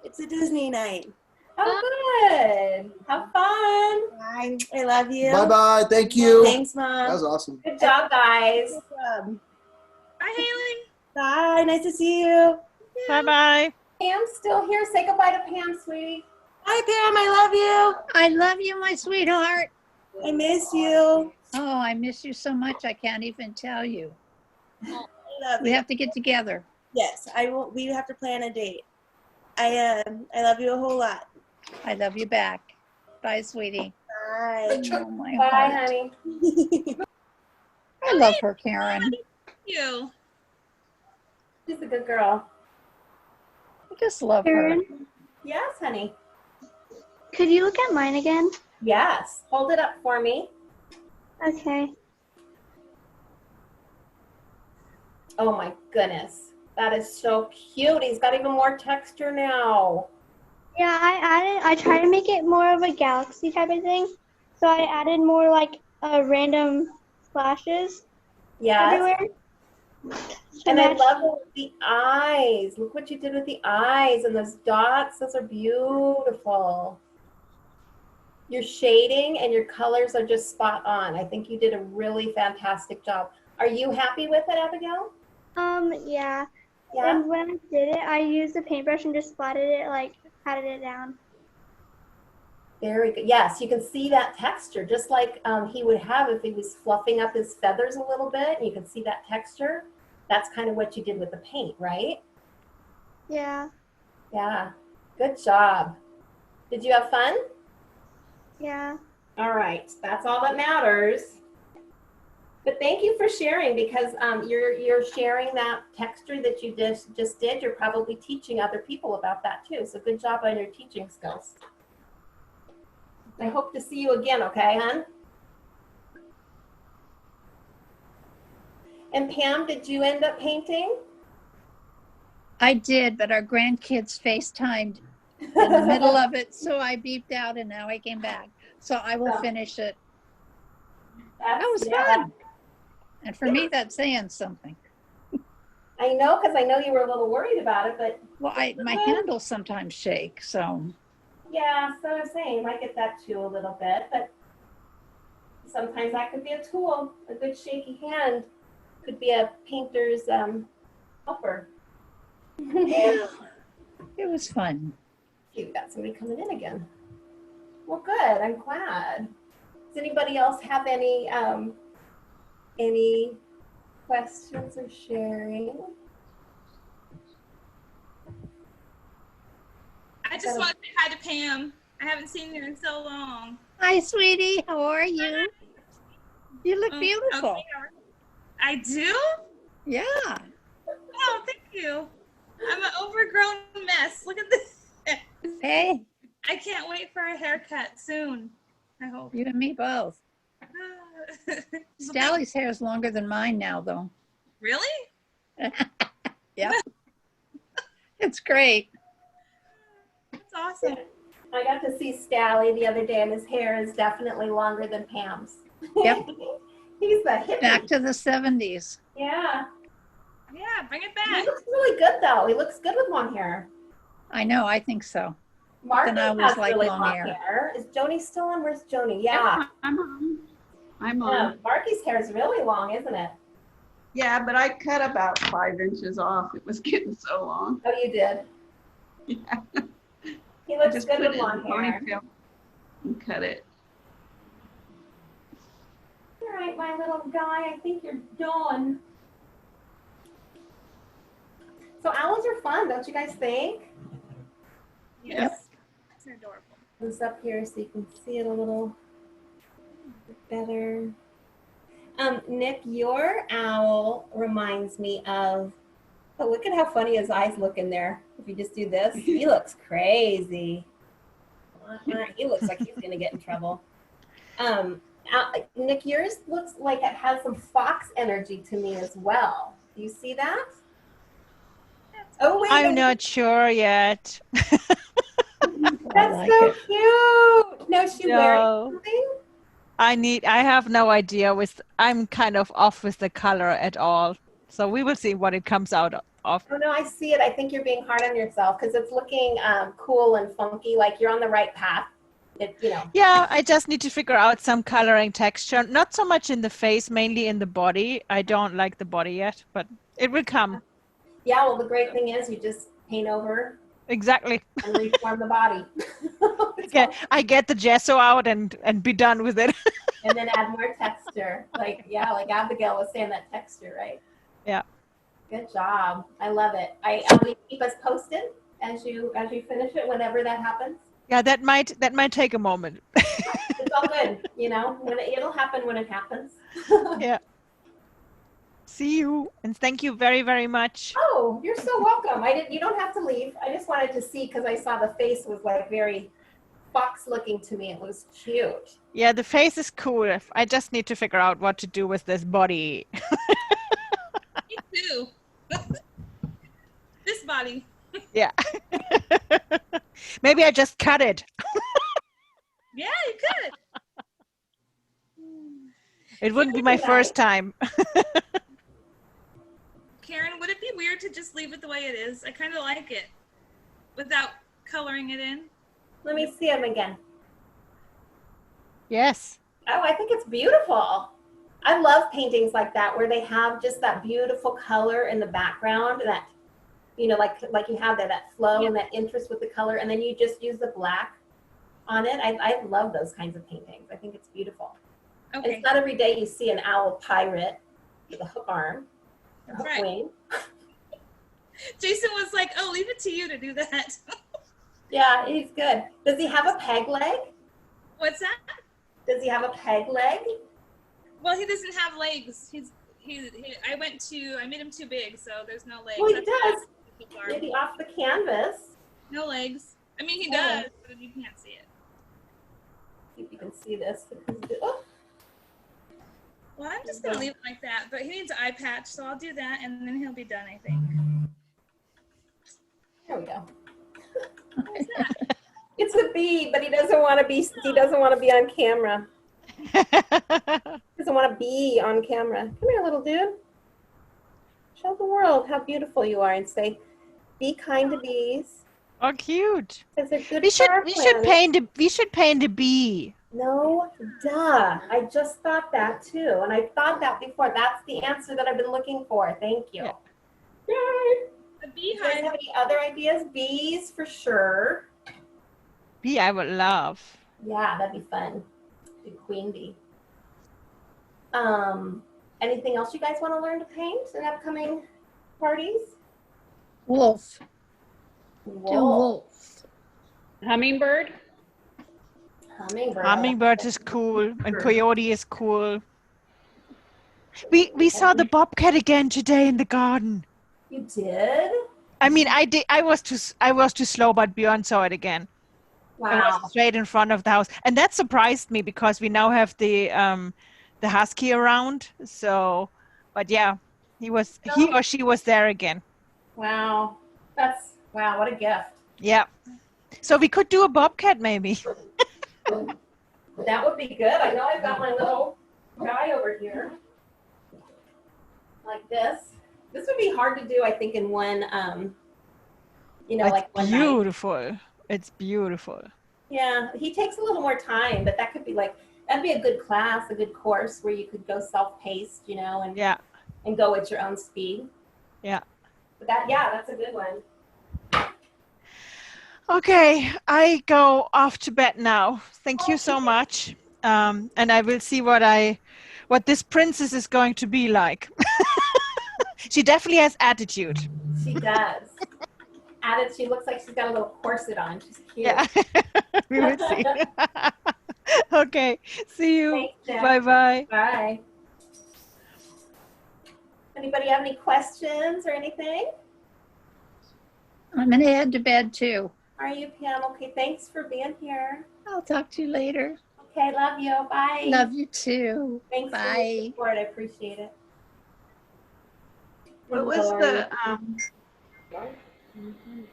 it's a Disney night. Oh, good. Have fun. Bye. I love you. Bye-bye. Thank you. Thanks, Mom. That was awesome. Good job, guys. Good job. Bye, Haley. Bye. Nice to see you. Bye-bye. Pam's still here. Say goodbye to Pam, sweetie. Hi, Pam. I love you. I love you, my sweetheart. I miss you. Oh, I miss you so much. I can't even tell you. I love We you. have to get together. Yes, I will. We have to plan a date. I love you a whole lot. I love you back. Bye, sweetie. Bye. Oh, my Bye, heart. honey. I love her, Karen. Thank you. She's a good girl. I just love her. Karen, Yes, honey. could you look at mine again? Yes. Hold it up for me. Okay. Oh my goodness. That is so cute. He's got even more texture now. Yeah, I tried to make it more of a galaxy type of thing. So I added more like random splashes Yes. everywhere. to And I match- love the eyes. Look what you did with the eyes and those dots. Those are beautiful. Your shading and your colors are just spot on. I think you did a really fantastic job. Are you happy with it, Abigail? Yeah. Yeah. And when I did it, I used a paintbrush and just spotted it, like patted it down. Very good. Yes, you can see that texture, just like he would have if he was fluffing up his feathers a little bit. You can see that texture. That's kind of what you did with the paint, right? Yeah. Yeah. Good job. Did you have fun? Yeah. All right. That's all that matters. But thank you for sharing, because you're sharing that texture that you just did. You're probably teaching other people about that too. So good job on your teaching skills. I hope to see you again, okay, hon? And Pam, did you end up painting? I did, but our grandkids FaceTimed in the middle of it, so I beeped out and now I came back. So I will finish it. That was fun. And for me, that's saying something. I know, because I know you were a little worried about it, but Well, my handles sometimes shake, so. yeah, so I'm saying you might get that too a little bit, but sometimes that could be a tool. A good shaky hand could be a painter's helper. Yeah, it was fun. You've got somebody coming in again. Well, good. I'm glad. Does anybody else have any questions or sharing? I just want to say hi to Pam. I haven't seen her in so long. Hi, sweetie. How are you? You look beautiful. Okay. I do? Yeah. Oh, thank you. I'm an overgrown mess. Look at this. Hey. I can't wait for a haircut soon. I hope. You and me both. Sally's hair is longer than mine now, though. Really? Yep. It's great. That's awesome. I got to see Stally the other day, and his hair is definitely longer than Pam's. Yep. He's the hippie. Back to the 70s. Yeah. Yeah, bring it He back. looks really good, though. He looks good with long hair. I know, I think so. Marcus Then I always has like really long hair. Is Joni still on? Where's Joni? Yeah. I'm on. I'm Yeah, on. Marky's hair is really long, isn't it? Yeah, but I cut about 5 inches off. It was getting so long. Oh, you did? Yeah. He I looks just good put with it in long a hair. ponytail and cut it. All right, my little guy, I think you're done. So owls are fun, don't you guys think? Yes. They're adorable. This up here so you can see it a little better. Nick, your owl reminds me of, oh, look at how funny his eyes look in there. If you just do this, he looks crazy. He looks like he's gonna get in trouble. Nick, yours looks like it has some fox energy to me as well. Do you see that? Oh, wait. I'm not sure yet. That's That's like so it. cute. No, is she wearing No. something? I have no idea I'm kind of off with the color at all. So we will see what it comes out of. Oh no, I see it. I think you're being hard on yourself because it's looking cool and funky, like you're on the right path. Yeah, I just need to figure out some coloring texture. Not so much in the face, mainly in the body. I don't like the body yet, but it will come. Yeah, well, the great thing is you just paint over Exactly. and reform the body. Okay, I get the gesso out and be done with it. And then add more texture. Like Abigail was saying, that texture, right? Yeah. Good job. I love it. Will you keep us posted as you finish it, whenever that happens? Yeah, that might take a moment. It's all good, it'll happen when it happens. Yeah. See you, and thank you very, very much. Oh, you're so welcome. You don't have to leave. I just wanted to see because I saw the face was like very fox looking to me. It was cute. Yeah, the face is cool. I just need to figure out what to do with this body. Me too. This body. Yeah. Maybe I just cut it. Yeah, you could. It wouldn't be my first time. Karen, would it be weird to just leave it the way it is? I kind of like it without coloring it in. Let me see them again. Yes. Oh, I think it's beautiful. I love paintings like that where they have just that beautiful color in the background, that like you have that flow and that interest with the color, and then you just use the black on it. I love those kinds of paintings. I think it's beautiful. Okay. And it's not every day you see an owl pirate with a hook arm, a hook wing. Jason was like, "Oh, leave it to you to do that." Yeah, he's good. Does he have a peg leg? What's that? Does he have a peg leg? Well, he doesn't have legs. I made him too big, so there's no legs. Well, he does. Maybe off the canvas. No legs. I mean, he does, but you can't see it. See if you can see this. Oh. Well, I'm just gonna leave it like that, but he needs an eye patch, so I'll do that, and then he'll be done, I think. There we go. What is that? It's a bee, but he doesn't want to be. He doesn't want to be on camera. Doesn't want to be on camera. Come here, little dude. Show the world how beautiful you are, and say, "Be kind to bees." Oh, cute. It's a good we should paint a bee. No, duh. I just thought that too, and I thought that before. That's the answer that I've been looking for. Thank you. Yeah. Yay. A beehive. You guys have any other ideas? Bees for sure. Bee, I would love. Yeah, that'd be fun. The queen bee. Anything else you guys want to learn to paint in upcoming parties? Wolf. Wolf. Hummingbird. Hummingbird is cool, and coyote is cool. We saw the bobcat again today in the garden. You did? I mean, I did. I was too slow, but Björn saw it again. Wow. It was straight in front of the house, and that surprised me because we now have the husky around. So, but yeah, he or she was there again. Wow, wow, what a gift. Yeah. So we could do a bobcat maybe. That would be good. I know I've got my little guy over here. Like this. This would be hard to do, I think, in one, like one night. Beautiful. It's beautiful. Yeah, he takes a little more time, but that'd be a good class, a good course where you could go self-paced, and and go at your own speed. Yeah. But that's a good one. Okay, I go off to bed now. Thank you so much. And I will see what this princess is going to be like. She definitely has attitude. She does. She looks like she's got a little corset on. She's cute. Yeah. We will see. Okay. See you. Thanks, Bye-bye. Bye. Anybody have any questions or anything? I'm going to head to bed too. Are you, Pam? Okay, thanks for being here. I'll talk to you later. Okay, love you. Bye. Love you too. Thanks Bye. for your support. I appreciate it. What was the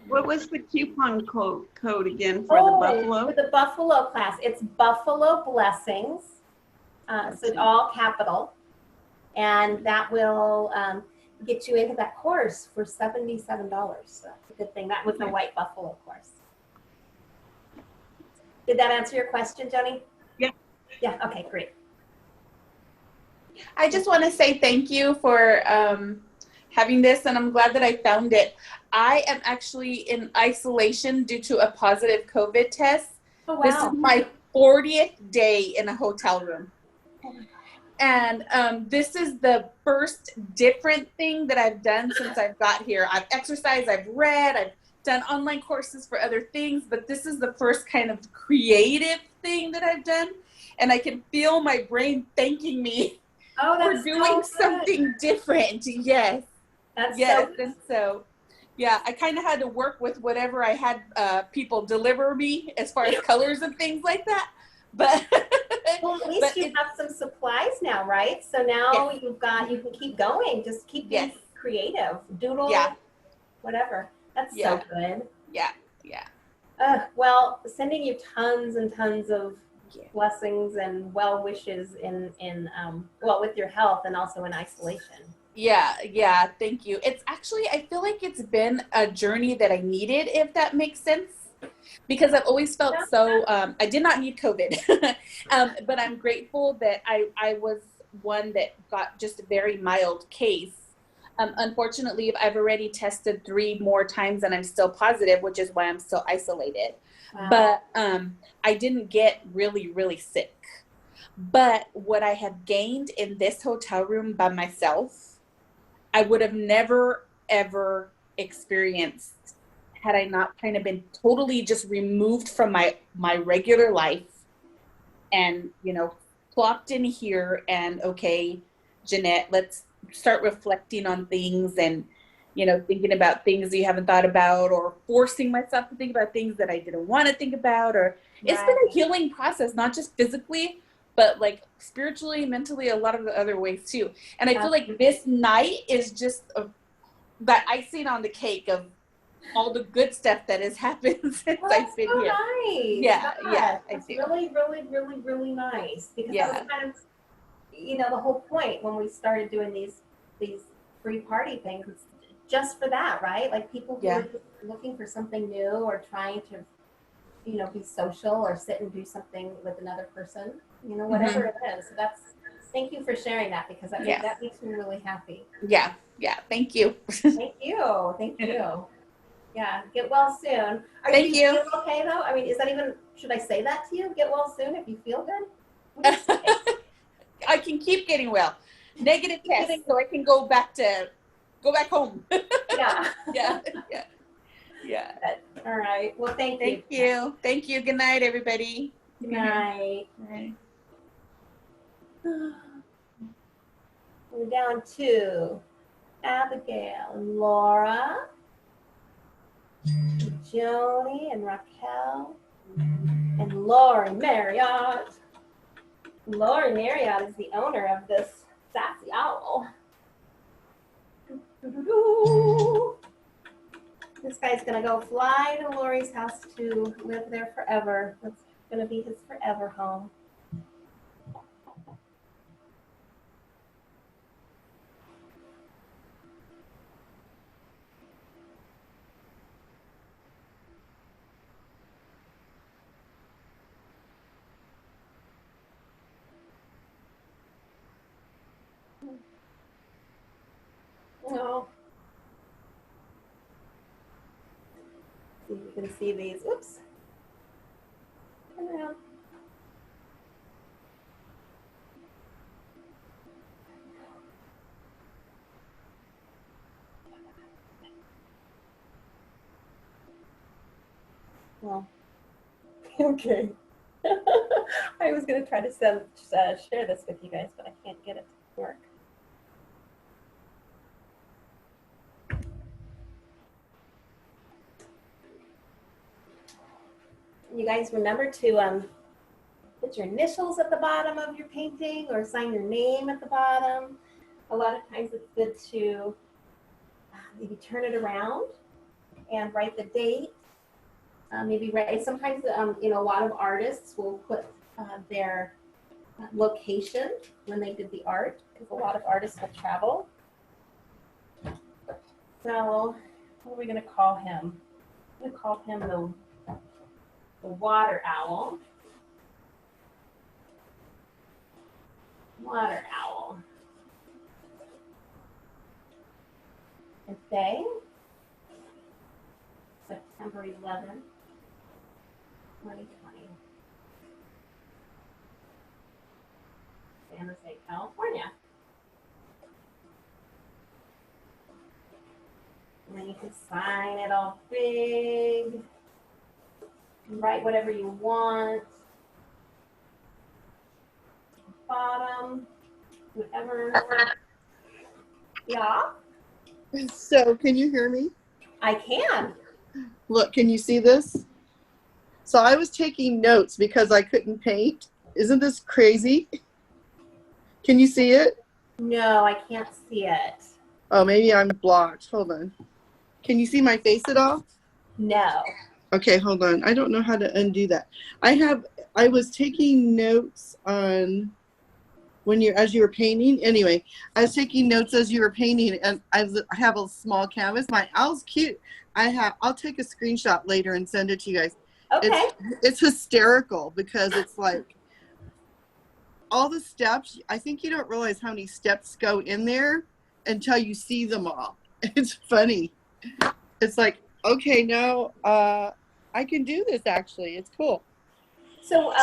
What was the coupon code again for the Buffalo? For the Buffalo class, it's Buffalo Blessings. So all capital. And that will get you into that course for $77. So that's a good thing. That was the White Buffalo course. Did that answer your question, Jenny? Yeah. Yeah, okay, great. I just want to say thank you for having this, and I'm glad that I found it. I am actually in isolation due to a positive COVID test. Oh, wow. This is my 40th day in a hotel room. And this is the first different thing that I've done since I've got here. I've exercised, I've read, I've done online courses for other things, but this is the first kind of creative thing that I've done. And I can feel my brain thanking me for doing something different. Yes. Yes. And so, yeah, I kind of had to work with whatever I had people deliver me as far as colors and things like that. But well, at least you have some supplies now, right? So now you can keep going. Just keep being creative. Doodle, whatever. That's so good. Yeah, yeah. Well, sending you tons and tons of blessings and well wishes in with your health and also in isolation. Yeah, thank you. It's actually, I feel like it's been a journey that I needed, if that makes sense. Because I've always felt so, I did not need COVID, but I'm grateful that I was one that got just a very mild case. Unfortunately, I've already tested 3 more times and I'm still positive, which is why I'm still isolated. Wow. But I didn't get really, really sick. But what I have gained in this hotel room by myself, I would have never, ever experienced had I not kind of been totally just removed from my regular life and, plopped in here and, okay, Jeanette, let's start reflecting on things and, thinking about things that you haven't thought about, or forcing myself to think about things that I didn't want to think about, or it's been a healing process, not just physically, but like spiritually, mentally, a lot of the other ways too. And I feel like this night is just that icing on the cake of all the good stuff that has happened since I've been here. Nice. Yeah. It's really, really, really, really nice, because that was kind of, the whole point when we started doing these free party things, just for that, right? Like people who are looking for something new or trying to, be social or sit and do something with another person, whatever it is. So thank you for sharing that, because that makes me really happy. Yeah. Thank you. Thank you. Yeah, get well soon. Thank you. Feel okay though? I mean, should I say that to you? Get well soon if you feel good? I can keep getting well. Negative test, so I can go back home. Yeah. All right. Well, thank you. Thank you. Good night, everybody. Good night. We're down to Abigail and Laura, Joni and Raquel, and Lori Marriott. Lori Marriott is the owner of this sassy owl. This guy's gonna go fly to Lori's house to live there forever. That's gonna be his forever home. No. See if you can see these. Oops. Come around. Well, okay. I was going to try to share this with you guys, but I can't get it to work. You guys remember to put your initials at the bottom of your painting or sign your name at the bottom. A lot of times it's good to maybe turn it around and write the date. Maybe write, sometimes, you know, a lot of artists will put their location when they did the art, because a lot of artists will travel. So what are we going to call him? I'm going to call him the water owl. Water owl. Birthday, September 11th, 2020. San Jose, California. And then you can sign it all big. Write whatever you want. Bottom, whatever. Yeah. So, can you hear me? I can. Look, can you see this? So I was taking notes because I couldn't paint. Isn't this crazy? Can you see it? No, I can't see it. Oh, maybe I'm blocked. Hold on. Can you see my face at all? No. Okay, hold on. I don't know how to undo that. I was taking notes on as you were painting. Anyway, I was taking notes as you were painting, and I have a small canvas. My owl's cute. I'll take a screenshot later and send it to you guys. Okay. It's hysterical because it's like all the steps. I think you don't realize how many steps go in there until you see them all. It's funny. It's like, okay, now I can do this actually. It's cool. So,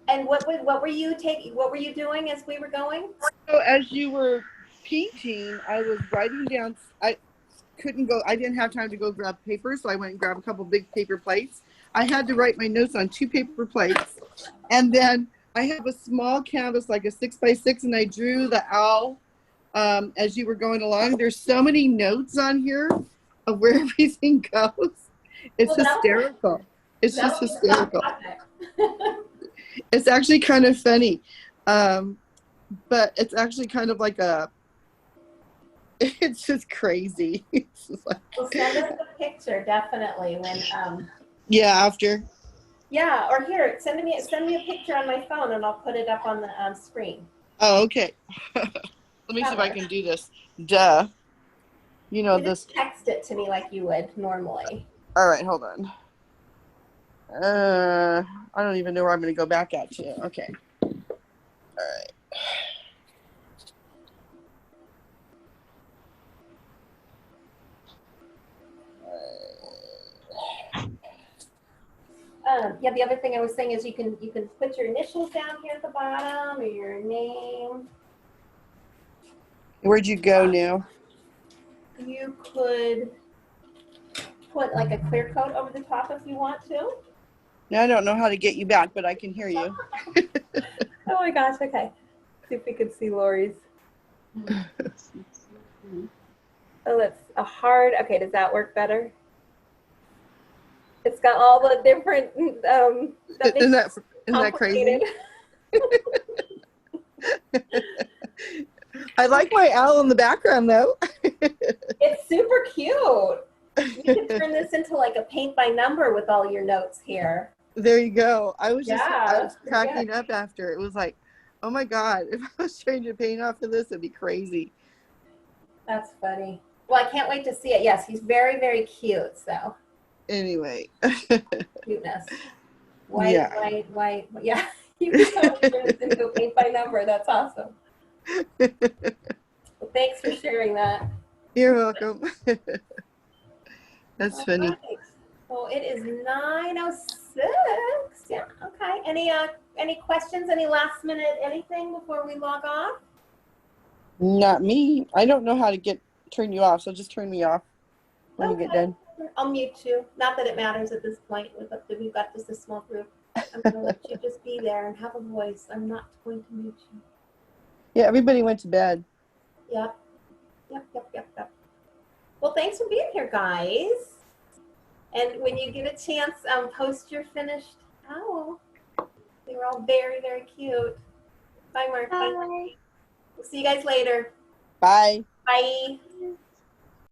and what were you doing as we were going? So as you were painting, I was writing down. I didn't have time to go grab paper, so I went and grabbed a couple big paper plates. I had to write my notes on 2 paper plates, and then I have a small canvas, like a 6x6, and I drew the owl as you were going along. There's so many notes on here of where everything goes. It's hysterical. It's just hysterical. It's actually kind of funny, but it's actually kind of like it's just crazy. It's just like, Well, send us a picture, definitely, when yeah, after. Yeah, or here, send me a picture on my phone, and I'll put it up on the screen. Oh, okay. Let me see if I can do this. Duh. You know You this. just text it to me like you would normally. All right, hold on. I don't even know where I'm going to go back at to. Okay. All right. Yeah, the other thing I was saying is you can put your initials down here at the bottom, or your name. Where'd you go now? You could put like a clear coat over the top if you want to. Now I don't know how to get you back, but I can hear you. Oh my gosh, okay. See if we could see Lori's. Oh, that's a hard, okay, does that work better? It's got all the different, Isn't that crazy? I like my owl in the background though. It's super cute. You could turn this into like a paint by number with all your notes here. There you go. I was Yeah, cracking up after. It was like, oh my God, if I was trying to paint off of this, it'd be crazy. That's funny. Well, I can't wait to see it. Yes, he's very, very cute, so. Anyway. Cuteness. White. Yeah, you can totally turn this into a paint by number. That's awesome. Well, thanks for sharing that. You're welcome. That's funny. Right. Well, it is 9:06. Yeah. Okay. Any questions? Any last minute anything before we log off? Not me. I don't know how to turn you off, so just turn me off when you get done. I'll mute you. Not that it matters at this point. We've got just a small group. I'm going to let you just be there and have a voice. I'm not going to mute you. Yeah, everybody went to bed. Yep. Well, thanks for being here, guys. And when you get a chance, post your finished owl. They were all very, very cute. Bye, Marky. Bye. We'll see you guys later. Bye. Bye.